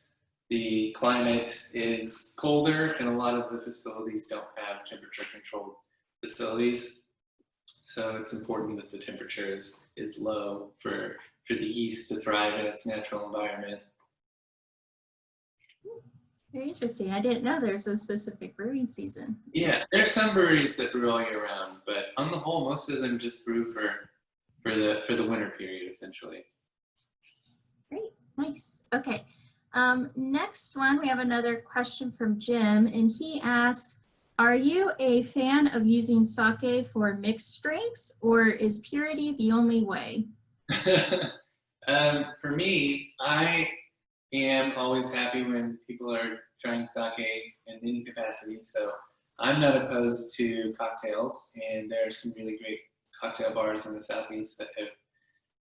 the climate is colder and a lot of the facilities don't have temperature controlled facilities. So it's important that the temperature is low for the yeast to thrive in its natural environment. Very interesting. I didn't know there's a specific brewing season. Yeah, there's some breweries that brew all year round, but on the whole, most of them just brew for the winter period, essentially. Great, nice. Okay, next one, we have another question from Jim, and he asked, are you a fan of using sake for mixed drinks, or is purity the only way? For me, I am always happy when people are trying sake in any capacity, so I'm not opposed to cocktails, and there are some really great cocktail bars in the Southeast that have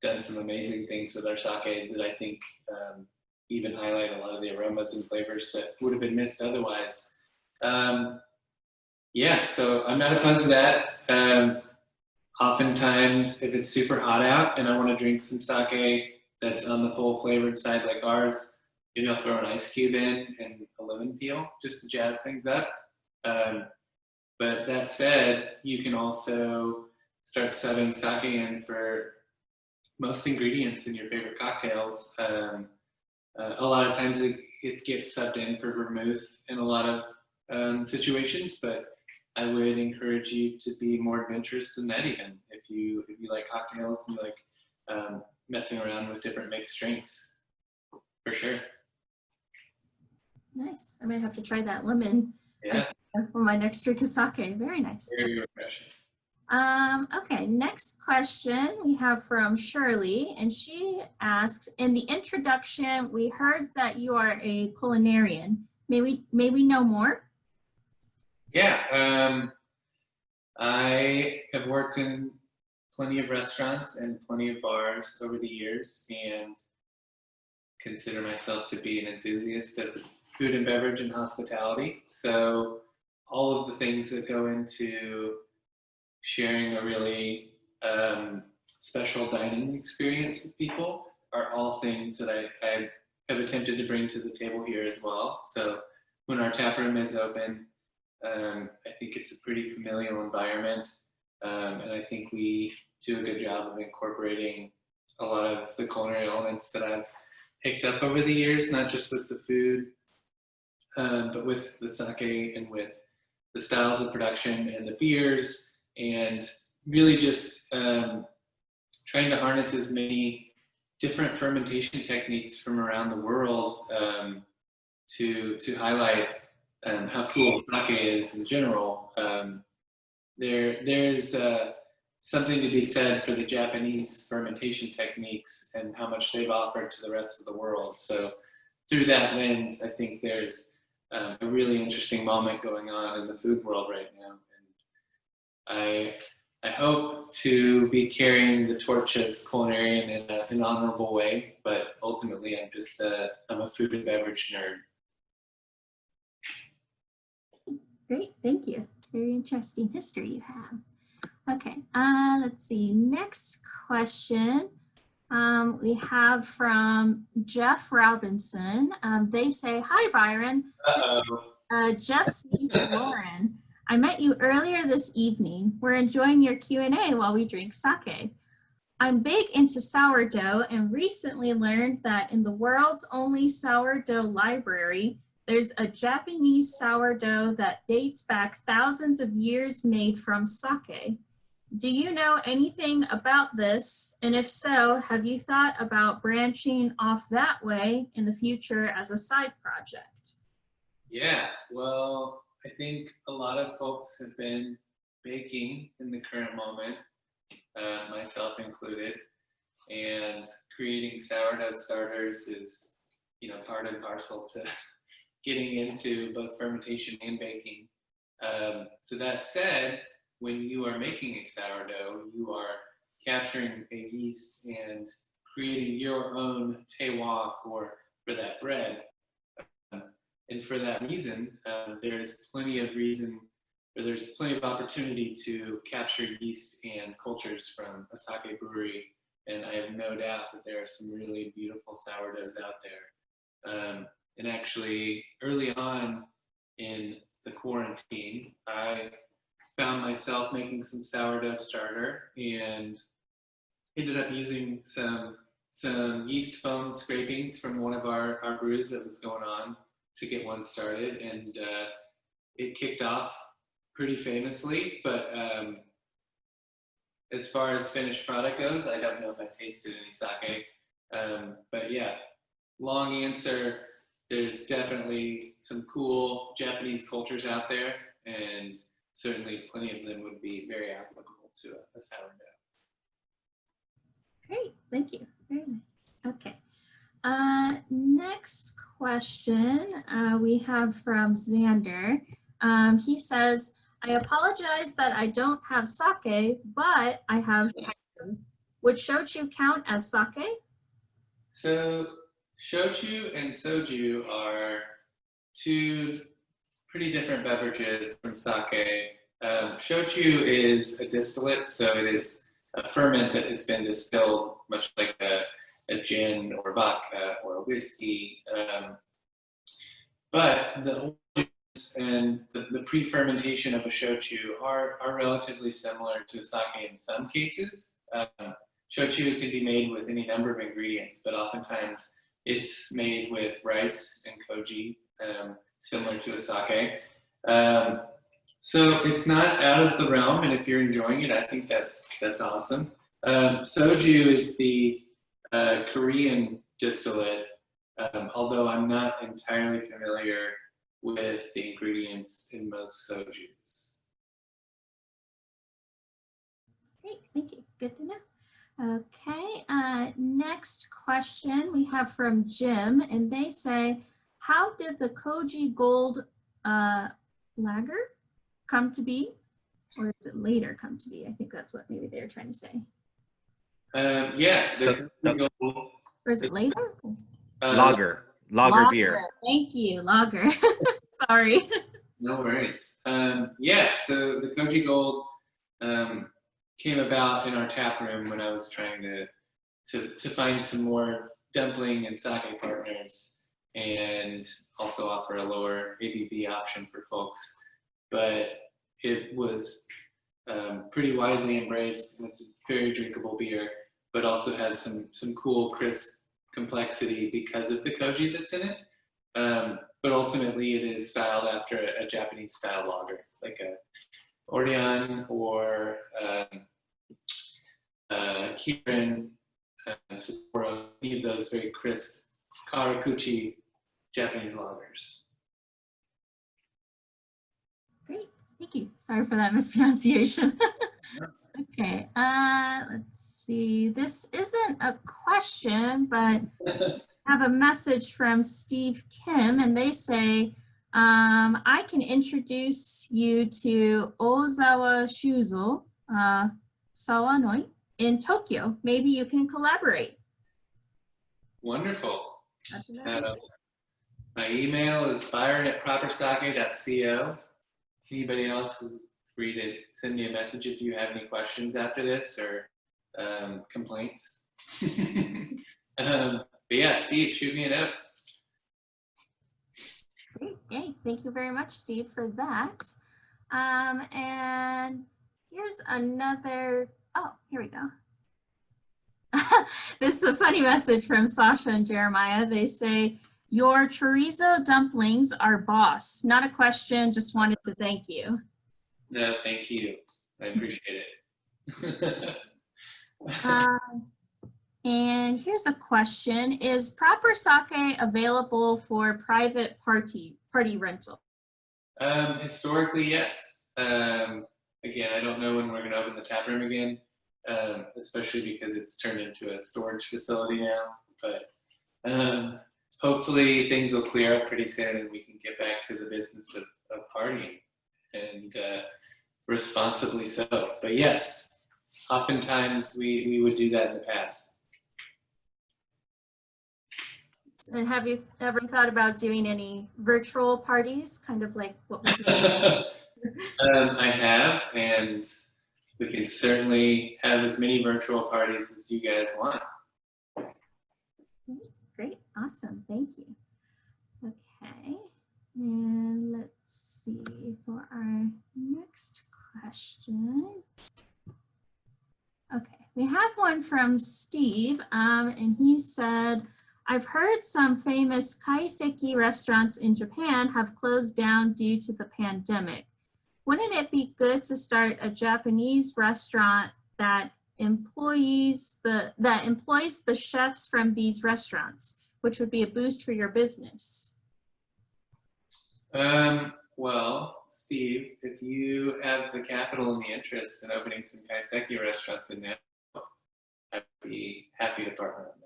done some amazing things with our sake that I think even highlight a lot of the aromas and flavors that would have been missed otherwise. Yeah, so I'm not opposed to that. Oftentimes, if it's super hot out and I want to drink some sake that's on the full flavored side like ours, maybe I'll throw an ice cube in and a lemon peel just to jazz things up. But that said, you can also start subbing sake in for most ingredients in your favorite cocktails. A lot of times it gets subbed in for vermouth in a lot of situations, but I would encourage you to be more adventurous than that even. If you like cocktails and you like messing around with different mixed drinks, for sure. Nice. I might have to try that lemon Yeah. for my next drink of sake. Very nice. Very refreshing. Okay, next question we have from Shirley, and she asks, in the introduction, we heard that you are a culinarian. May we know more? Yeah, I have worked in plenty of restaurants and plenty of bars over the years, and consider myself to be an enthusiast of food and beverage and hospitality. So all of the things that go into sharing a really special dining experience with people are all things that I have attempted to bring to the table here as well. So when our tap room is open, I think it's a pretty familial environment, and I think we do a good job of incorporating a lot of the culinary elements that I've picked up over the years, not just with the food, but with the sake and with the styles of production and the beers, and really just trying to harness as many different fermentation techniques from around the world to highlight how cool sake is in general. There is something to be said for the Japanese fermentation techniques and how much they've offered to the rest of the world. So through that lens, I think there's a really interesting moment going on in the food world right now. And I hope to be carrying the torch of culinarian in an honorable way, but ultimately I'm a food and beverage nerd. Great, thank you. It's very interesting history you have. Okay, let's see. Next question we have from Jeff Robinson. They say, hi, Byron. Jeff sees Lauren. I met you earlier this evening. We're enjoying your Q&A while we drink sake. I'm big into sourdough and recently learned that in the world's only sourdough library, there's a Japanese sourdough that dates back thousands of years made from sake. Do you know anything about this? And if so, have you thought about branching off that way in the future as a side project? Yeah, well, I think a lot of folks have been baking in the current moment, myself included, and creating sourdough starters is, part and parcel to getting into both fermentation and baking. So that said, when you are making a sourdough, you are capturing a yeast and creating your own terroir for that bread. And for that reason, there's plenty of opportunity to capture yeast and cultures from a sake brewery. And I have no doubt that there are some really beautiful sourdoughs out there. And actually, early on in the quarantine, I found myself making some sourdough starter and ended up using some yeast foam scrapings from one of our brews that was going on to get one started, and it kicked off pretty famously. But as far as finished product goes, I don't know if I tasted any sake. But yeah, long answer, there's definitely some cool Japanese cultures out there, and certainly plenty of them would be very applicable to a sourdough. Great, thank you. Very nice. Okay. Next question we have from Xander. He says, I apologize that I don't have sake, but I have shochu. Would shochu count as sake? So shochu and soju are two pretty different beverages from sake. Shochu is a distillate, so it is a ferment that has been distilled, much like a gin or vodka or a whiskey. But the origins and the pre-fermentation of a shochu are relatively similar to a sake in some cases. Shochu can be made with any number of ingredients, but oftentimes it's made with rice and koji, similar to a sake. So it's not out of the realm, and if you're enjoying it, I think that's awesome. Soju is the Korean distillate, although I'm not entirely familiar with the ingredients in most sojus. Great, thank you. Good to know. Okay, next question we have from Jim, and they say, how did the Koji Gold Lager come to be? Or is it later come to be? I think that's what maybe they're trying to say. Yeah. Or is it later? Lager beer. Thank you, lager. Sorry. No worries. Yeah, so the Koji Gold came about in our tap room when I was trying to find some more dumpling and sake partners and also offer a lower ABV option for folks. But it was pretty widely embraced, and it's a very drinkable beer, but also has some cool, crisp complexity because of the koji that's in it. But ultimately, it is styled after a Japanese style lager, like a Orion or Kirin, Sapporo, any of those very crisp Karakuchi Japanese lagers. Great, thank you. Sorry for that mispronunciation. Okay, let's see. This isn't a question, but I have a message from Steve Kim, and they say, I can introduce you to Ozawa Shuzo Sawanoi in Tokyo. Maybe you can collaborate. Wonderful. That's amazing. My email is byron@propersake.co. Anybody else is free to send me a message if you have any questions after this or complaints. But yeah, Steve, shoot me a note. Great, yay. Thank you very much, Steve, for that. And here's another, oh, here we go. This is a funny message from Sasha and Jeremiah. They say, your chorizo dumplings are boss. Not a question, just wanted to thank you. No, thank you. I appreciate it. And here's a question. Is proper sake available for private party rental? Historically, yes. Again, I don't know when we're going to open the tap room again, especially because it's turned into a storage facility now. But hopefully things will clear up pretty soon and we can get back to the business of partying, and responsibly so. But yes, oftentimes we would do that in the past. And have you ever thought about doing any virtual parties, kind of like what we do? I have, and we can certainly have as many virtual parties as you guys want. Great, awesome, thank you. Okay, and let's see for our next question. Okay, we have one from Steve, and he said, I've heard some famous kaiseki restaurants in Japan have closed down due to the pandemic. Wouldn't it be good to start a Japanese restaurant that employs the chefs from these restaurants, which would be a boost for your business? Well, Steve, if you have the capital and the interest in opening some kaiseki restaurants in Nashville, I'd be happy to partner on that.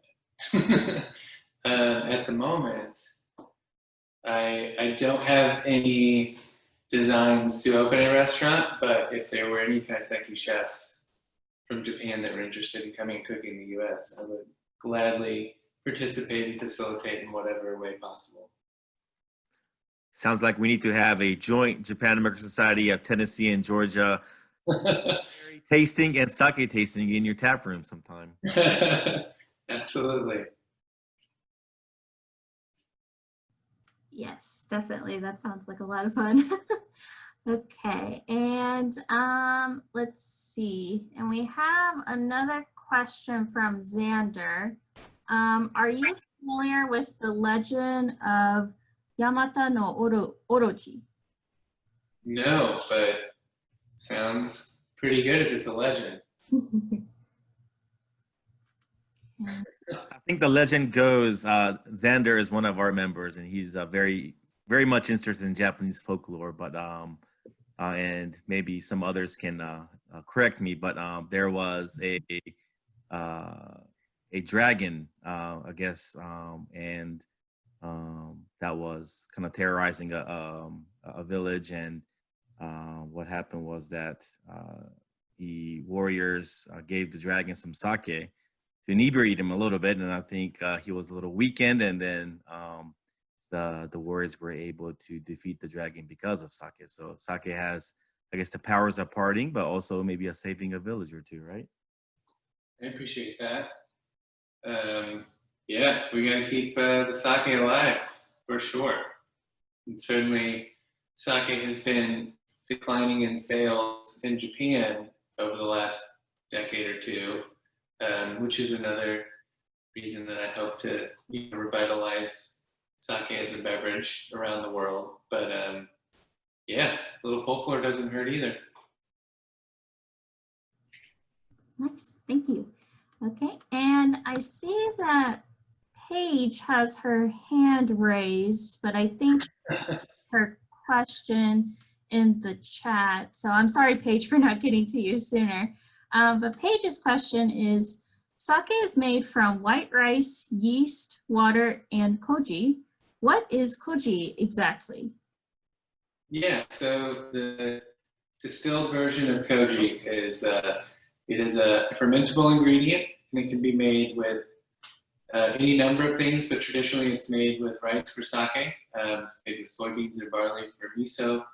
At the moment, I don't have any designs to open a restaurant, but if there were any kaiseki chefs from Japan that were interested in coming and cooking in the US, I would gladly participate and facilitate in whatever way possible. Sounds like we need to have a joint Japan-American Society of Tennessee and Georgia tasting and sake tasting in your tap room sometime. Absolutely. Yes, definitely. That sounds like a lot of fun. Okay, and let's see. And we have another question from Xander. Are you familiar with the legend of Yamata no Orochi? No, but sounds pretty good if it's a legend. I think the legend goes, Xander is one of our members, and he's very, very much interested in Japanese folklore, but and maybe some others can correct me, but there was a dragon, I guess, and that was kind of terrorizing a village. And what happened was that the warriors gave the dragon some sake to inebriate him a little bit, and I think he was a little weakened, and then the warriors were able to defeat the dragon because of sake. So sake has, I guess, the powers of partying, but also maybe a saving a village or two, right? I appreciate that. Yeah, we got to keep the sake alive for sure. And certainly, sake has been declining in sales in Japan over the last decade or two, which is another reason that I hope to revitalize sake as a beverage around the world. But yeah, a little folklore doesn't hurt either. Nice, thank you. Okay, and I see that Paige has her hand raised, but I think her question in the chat. So I'm sorry, Paige, for not getting to you sooner. But Paige's question is, sake is made from white rice, yeast, water, and koji. What is koji exactly? Yeah, so the distilled version of koji is it is a fermentable ingredient, and it can be made with any number of things, but traditionally it's made with rice for sake. It's made with soybeans or barley for miso.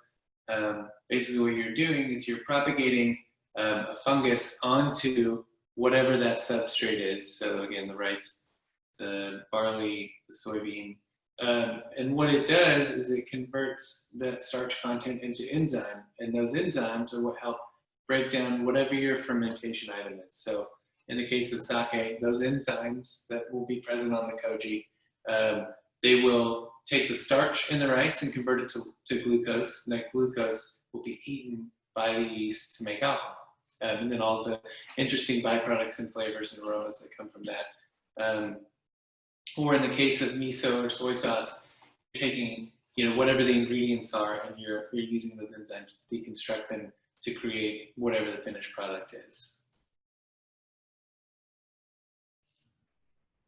Basically what you're doing is you're propagating a fungus onto whatever that substrate is. So again, the rice, the barley, the soybean. And what it does is it converts that starch content into enzyme, and those enzymes are what help break down whatever your fermentation item is. So in the case of sake, those enzymes that will be present on the koji, they will take the starch in the rice and convert it to glucose, and that glucose will be eaten by the yeast to make alcohol. And then all the interesting byproducts and flavors and aromas that come from that. Or in the case of miso or soy sauce, you're taking whatever the ingredients are, and you're using those enzymes to deconstruct them to create whatever the finished product is.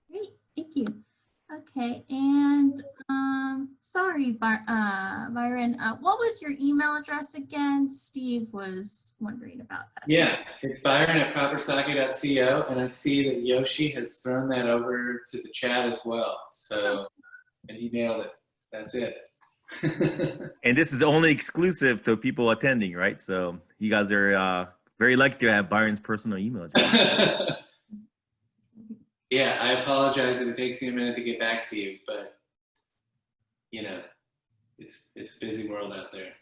Great, thank you. Okay, and sorry, Byron, what was your email address again? Steve was wondering about that. Yeah, it's byron@propersake.co, and I see that Yoshi has thrown that over to the chat as well. So, and he nailed it. That's it. And this is only exclusive to people attending, right? So you guys are very lucky to have Byron's personal email address. Yeah, I apologize if it takes me a minute to get back to you, but it's a busy world out there.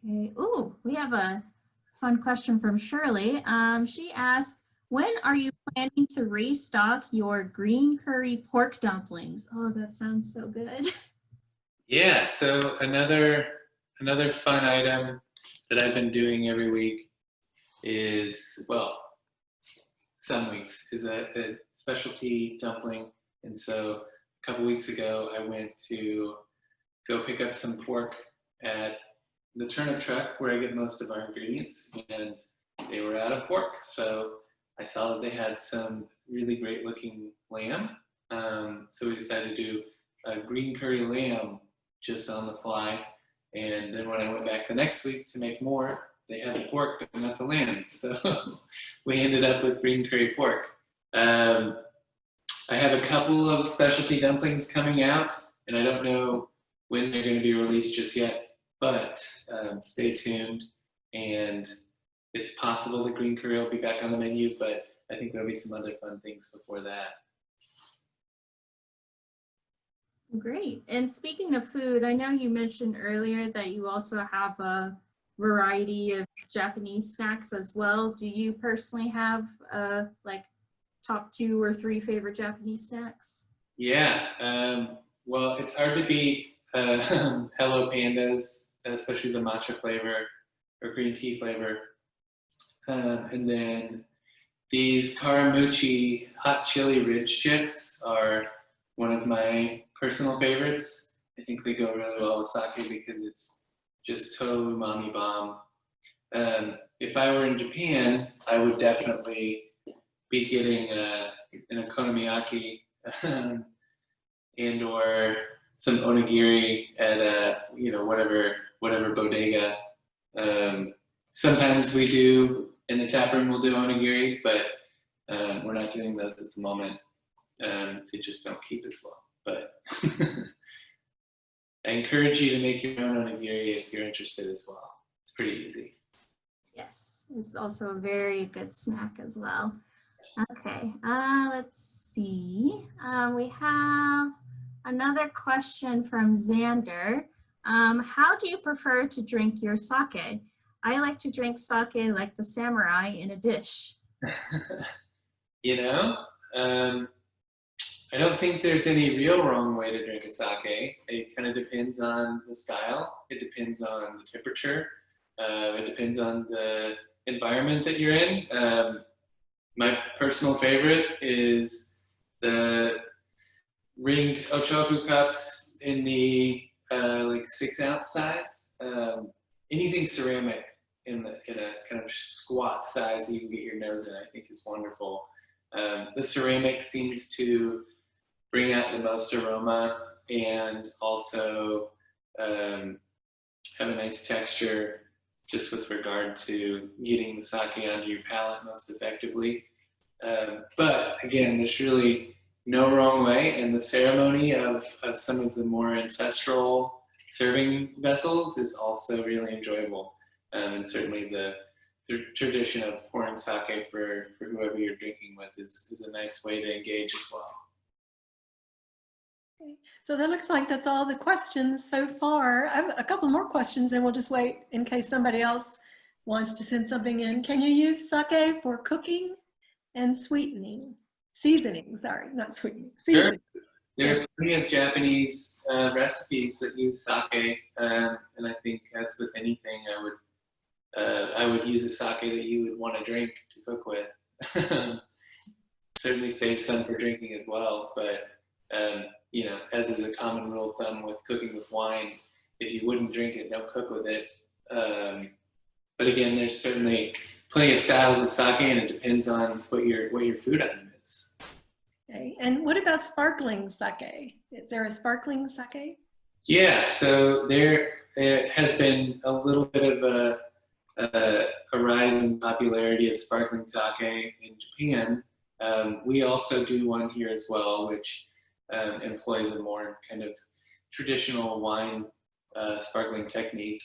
Okay. Ooh, we have a fun question from Shirley. She asked, when are you planning to restock your green curry pork dumplings? Oh, that sounds so good. Yeah, so another fun item that I've been doing every week is, well, some weeks, is a specialty dumpling. And so a couple weeks ago, I went to go pick up some pork at the turnip truck where I get most of our ingredients, and they were out of pork. So I saw that they had some really great looking lamb. So we decided to do a green curry lamb just on the fly. And then when I went back the next week to make more, they had the pork, but not the lamb. So we ended up with green curry pork. I have a couple of specialty dumplings coming out, and I don't know when they're going to be released just yet, but stay tuned. And it's possible that green curry will be back on the menu, but I think there'll be some other fun things before that. Great. And speaking of food, I know you mentioned earlier that you also have a variety of Japanese snacks as well. Do you personally have like top 2 or 3 favorite Japanese snacks? Yeah, well, it's hard to beat Hello Pandas, especially the matcha flavor or green tea flavor. And then these Karamuchi hot chili ridge chips are one of my personal favorites. I think they go really well with sake because it's just total umami bomb. If I were in Japan, I would definitely be getting an okonomiyaki and or some onigiri at a, whatever bodega. Sometimes we do, in the tap room, we'll do onigiri, but we're not doing those at the moment. They just don't keep as well. But I encourage you to make your own onigiri if you're interested as well. It's pretty easy. Yes, it's also a very good snack as well. Okay, let's see. We have another question from Xander. How do you prefer to drink your sake? I like to drink sake like the samurai in a dish. I don't think there's any real wrong way to drink a sake. It kind of depends on the style. It depends on the temperature. It depends on the environment that you're in. My personal favorite is the ringed ochoku cups in the like 6-ounce size. Anything ceramic in a kind of squat size you can get your nose in, I think is wonderful. The ceramic seems to bring out the most aroma and also have a nice texture just with regard to getting the sake onto your palate most effectively. But again, there's really no wrong way, and the ceremony of some of the more ancestral serving vessels is also really enjoyable. And certainly the tradition of pouring sake for whoever you're drinking with is a nice way to engage as well. Okay. So that looks like that's all the questions so far. I have a couple more questions and we'll just wait in case somebody else wants to send something in. Can you use sake for cooking and sweetening? Seasoning, sorry, not sweetening. Seasoning. Sure. There are plenty of Japanese recipes that use sake, and I think as with anything, I would use a sake that you would want to drink to cook with. Certainly save some for drinking as well, but as is a common rule of thumb with cooking with wine, if you wouldn't drink it, don't cook with it. But again, there's certainly plenty of styles of sake, and it depends on what your food item is. Okay. And what about sparkling sake? Is there a sparkling sake? Yeah, so there has been a little bit of a rise in popularity of sparkling sake in Japan. We also do one here as well, which employs a more kind of traditional wine sparkling technique.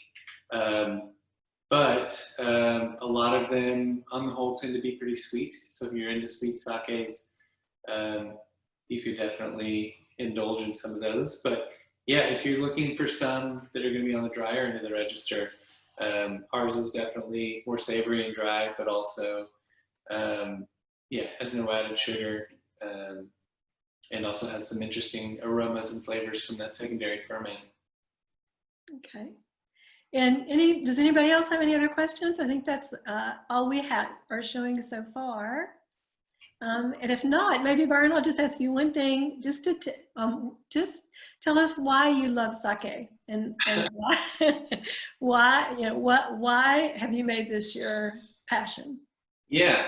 But a lot of them, on the whole, tend to be pretty sweet. So if you're into sweet sakes, you could definitely indulge in some of those. But yeah, if you're looking for some that are going to be on the drier end of the register, ours is definitely more savory and dry, but also, has no added sugar, and also has some interesting aromas and flavors from that secondary ferment. Okay. And does anybody else have any other questions? I think that's all we are showing so far. And if not, maybe Byron, I'll just ask you one thing, just to just tell us why you love sake and why have you made this your passion? Yeah,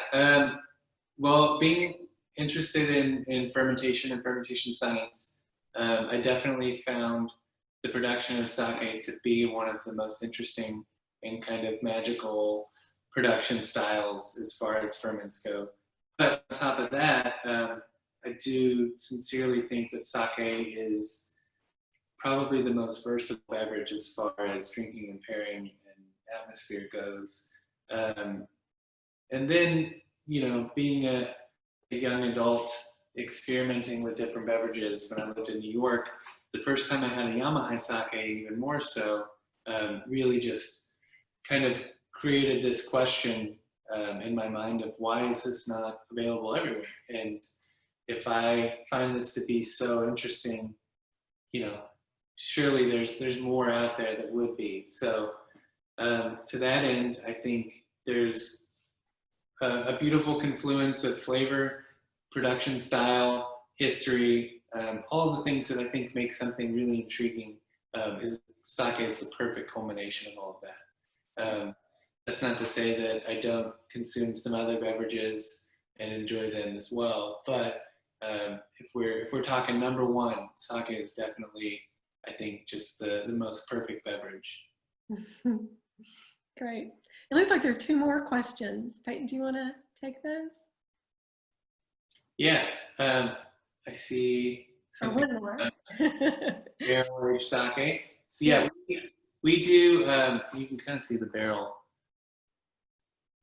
well, being interested in fermentation and fermentation science, I definitely found the production of sake to be one of the most interesting and kind of magical production styles as far as ferments go. But on top of that, I do sincerely think that sake is probably the most versatile beverage as far as drinking and pairing and atmosphere goes. And then, being a young adult experimenting with different beverages when I lived in New York, the first time I had a Yamaha sake, even more so, really just kind of created this question in my mind of why is this not available everywhere? And if I find this to be so interesting, surely there's more out there that would be. So to that end, I think there's a beautiful confluence of flavor, production style, history, all the things that I think make something really intriguing. Sake is the perfect culmination of all of that. That's not to say that I don't consume some other beverages and enjoy them as well. But if we're talking number one, sake is definitely, I think, just the most perfect beverage. Great. It looks like there are two more questions. Peyton, do you want to take those? Yeah, I see Or something. one more. Barrel-aged sake. So yeah, we do. You can kind of see the barrel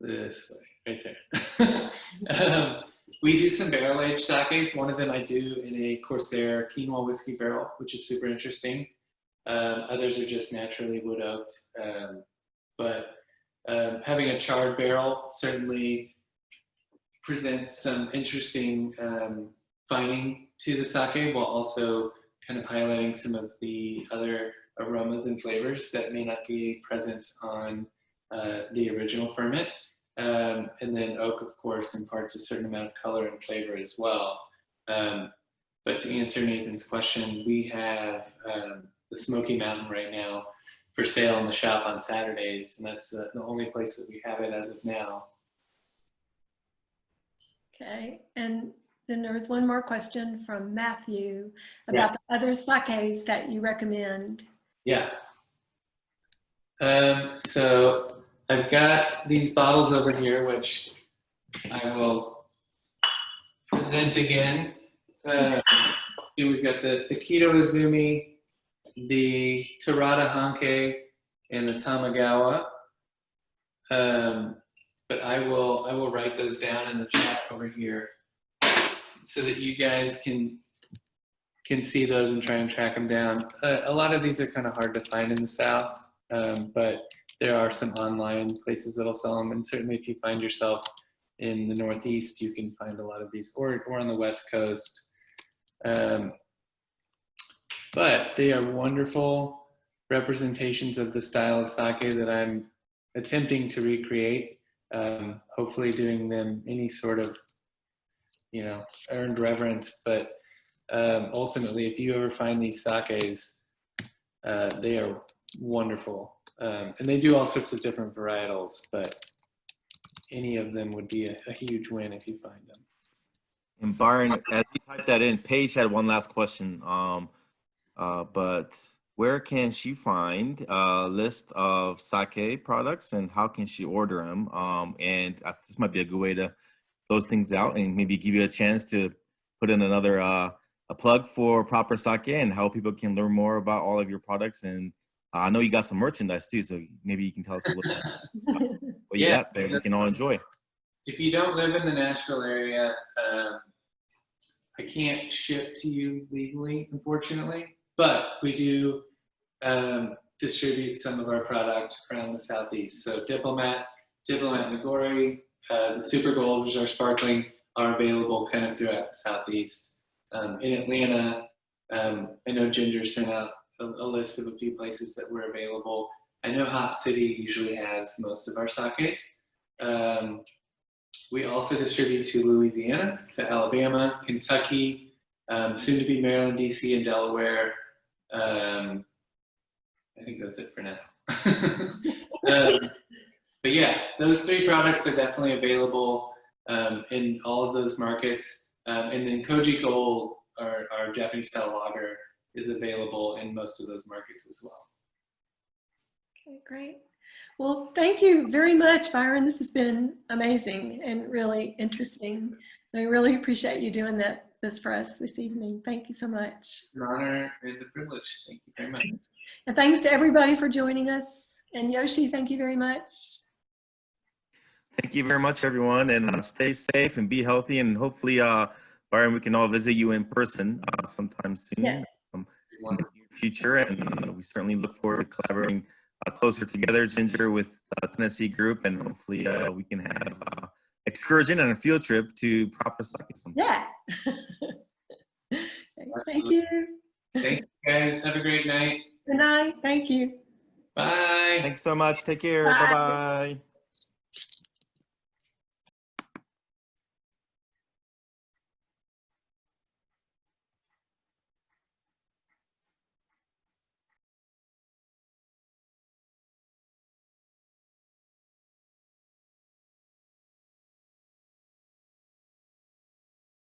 this way, right there. We do some barrel-aged sakes. One of them I do in a Corsair quinoa whiskey barrel, which is super interesting. Others are just naturally wood oaked. But having a charred barrel certainly presents some interesting fining to the sake, while also kind of highlighting some of the other aromas and flavors that may not be present on the original ferment. And then oak, of course, imparts a certain amount of color and flavor as well. But to answer Nathan's question, we have the Smoky Mountain right now for sale in the shop on Saturdays, and that's the only place that we have it as of now. Okay, and then there was one more question from Matthew about the other sakes that you recommend. Yeah. So I've got these bottles over here, which I will present again. Here we've got the Kirazumi, the Terada Hanke, and the Tamagowa. But I will write those down in the chat over here so that you guys can see those and try and track them down. A lot of these are kind of hard to find in the South, but there are some online places that'll sell them. And certainly if you find yourself in the Northeast, you can find a lot of these, or on the West Coast. But they are wonderful representations of the style of sake that I'm attempting to recreate. Hopefully doing them any sort of, earned reverence. But ultimately, if you ever find these sakes, they are wonderful. And they do all sorts of different varietals, but any of them would be a huge win if you find them. And Byron, as you typed that in, Paige had one last question. But where can she find a list of sake products, and how can she order them? And this might be a good way to close things out and maybe give you a chance to put in another a plug for Proper Sake and how people can learn more about all of your products. And I know you got some merchandise too, so maybe you can tell us a little bit about what you got there we can all enjoy. If you don't live in the Nashville area, I can't ship to you legally, unfortunately, but we do distribute some of our product around the Southeast. So Diplomat Nagori, the Super Gold, which are sparkling, are available kind of throughout the Southeast. In Atlanta, I know Ginger sent out a list of a few places that were available. I know Hop City usually has most of our sakes. We also distribute to Louisiana, to Alabama, Kentucky, soon to be Maryland, DC, and Delaware. I think that's it for now. But yeah, those three products are definitely available in all of those markets. And then Koji Gold, our Japanese style lager, is available in most of those markets as well. Okay, great. Well, thank you very much, Byron. This has been amazing and really interesting. I really appreciate you doing this for us this evening. Thank you so much. An honor and a privilege. Thank you very much. And thanks to everybody for joining us. And Yoshi, thank you very much. Thank you very much, everyone, and stay safe and be healthy. And hopefully, Byron, we can all visit you in person sometime soon. Yes. In the future. And we certainly look forward to collaborating closer together, Ginger, with Tennessee Group, and hopefully we can have excursion and a field trip to Proper Sake. Yeah. Thank you. Thank you, guys. Have a great night. Good night. Thank you. Bye. Thanks so much. Take care. Bye. Bye-bye.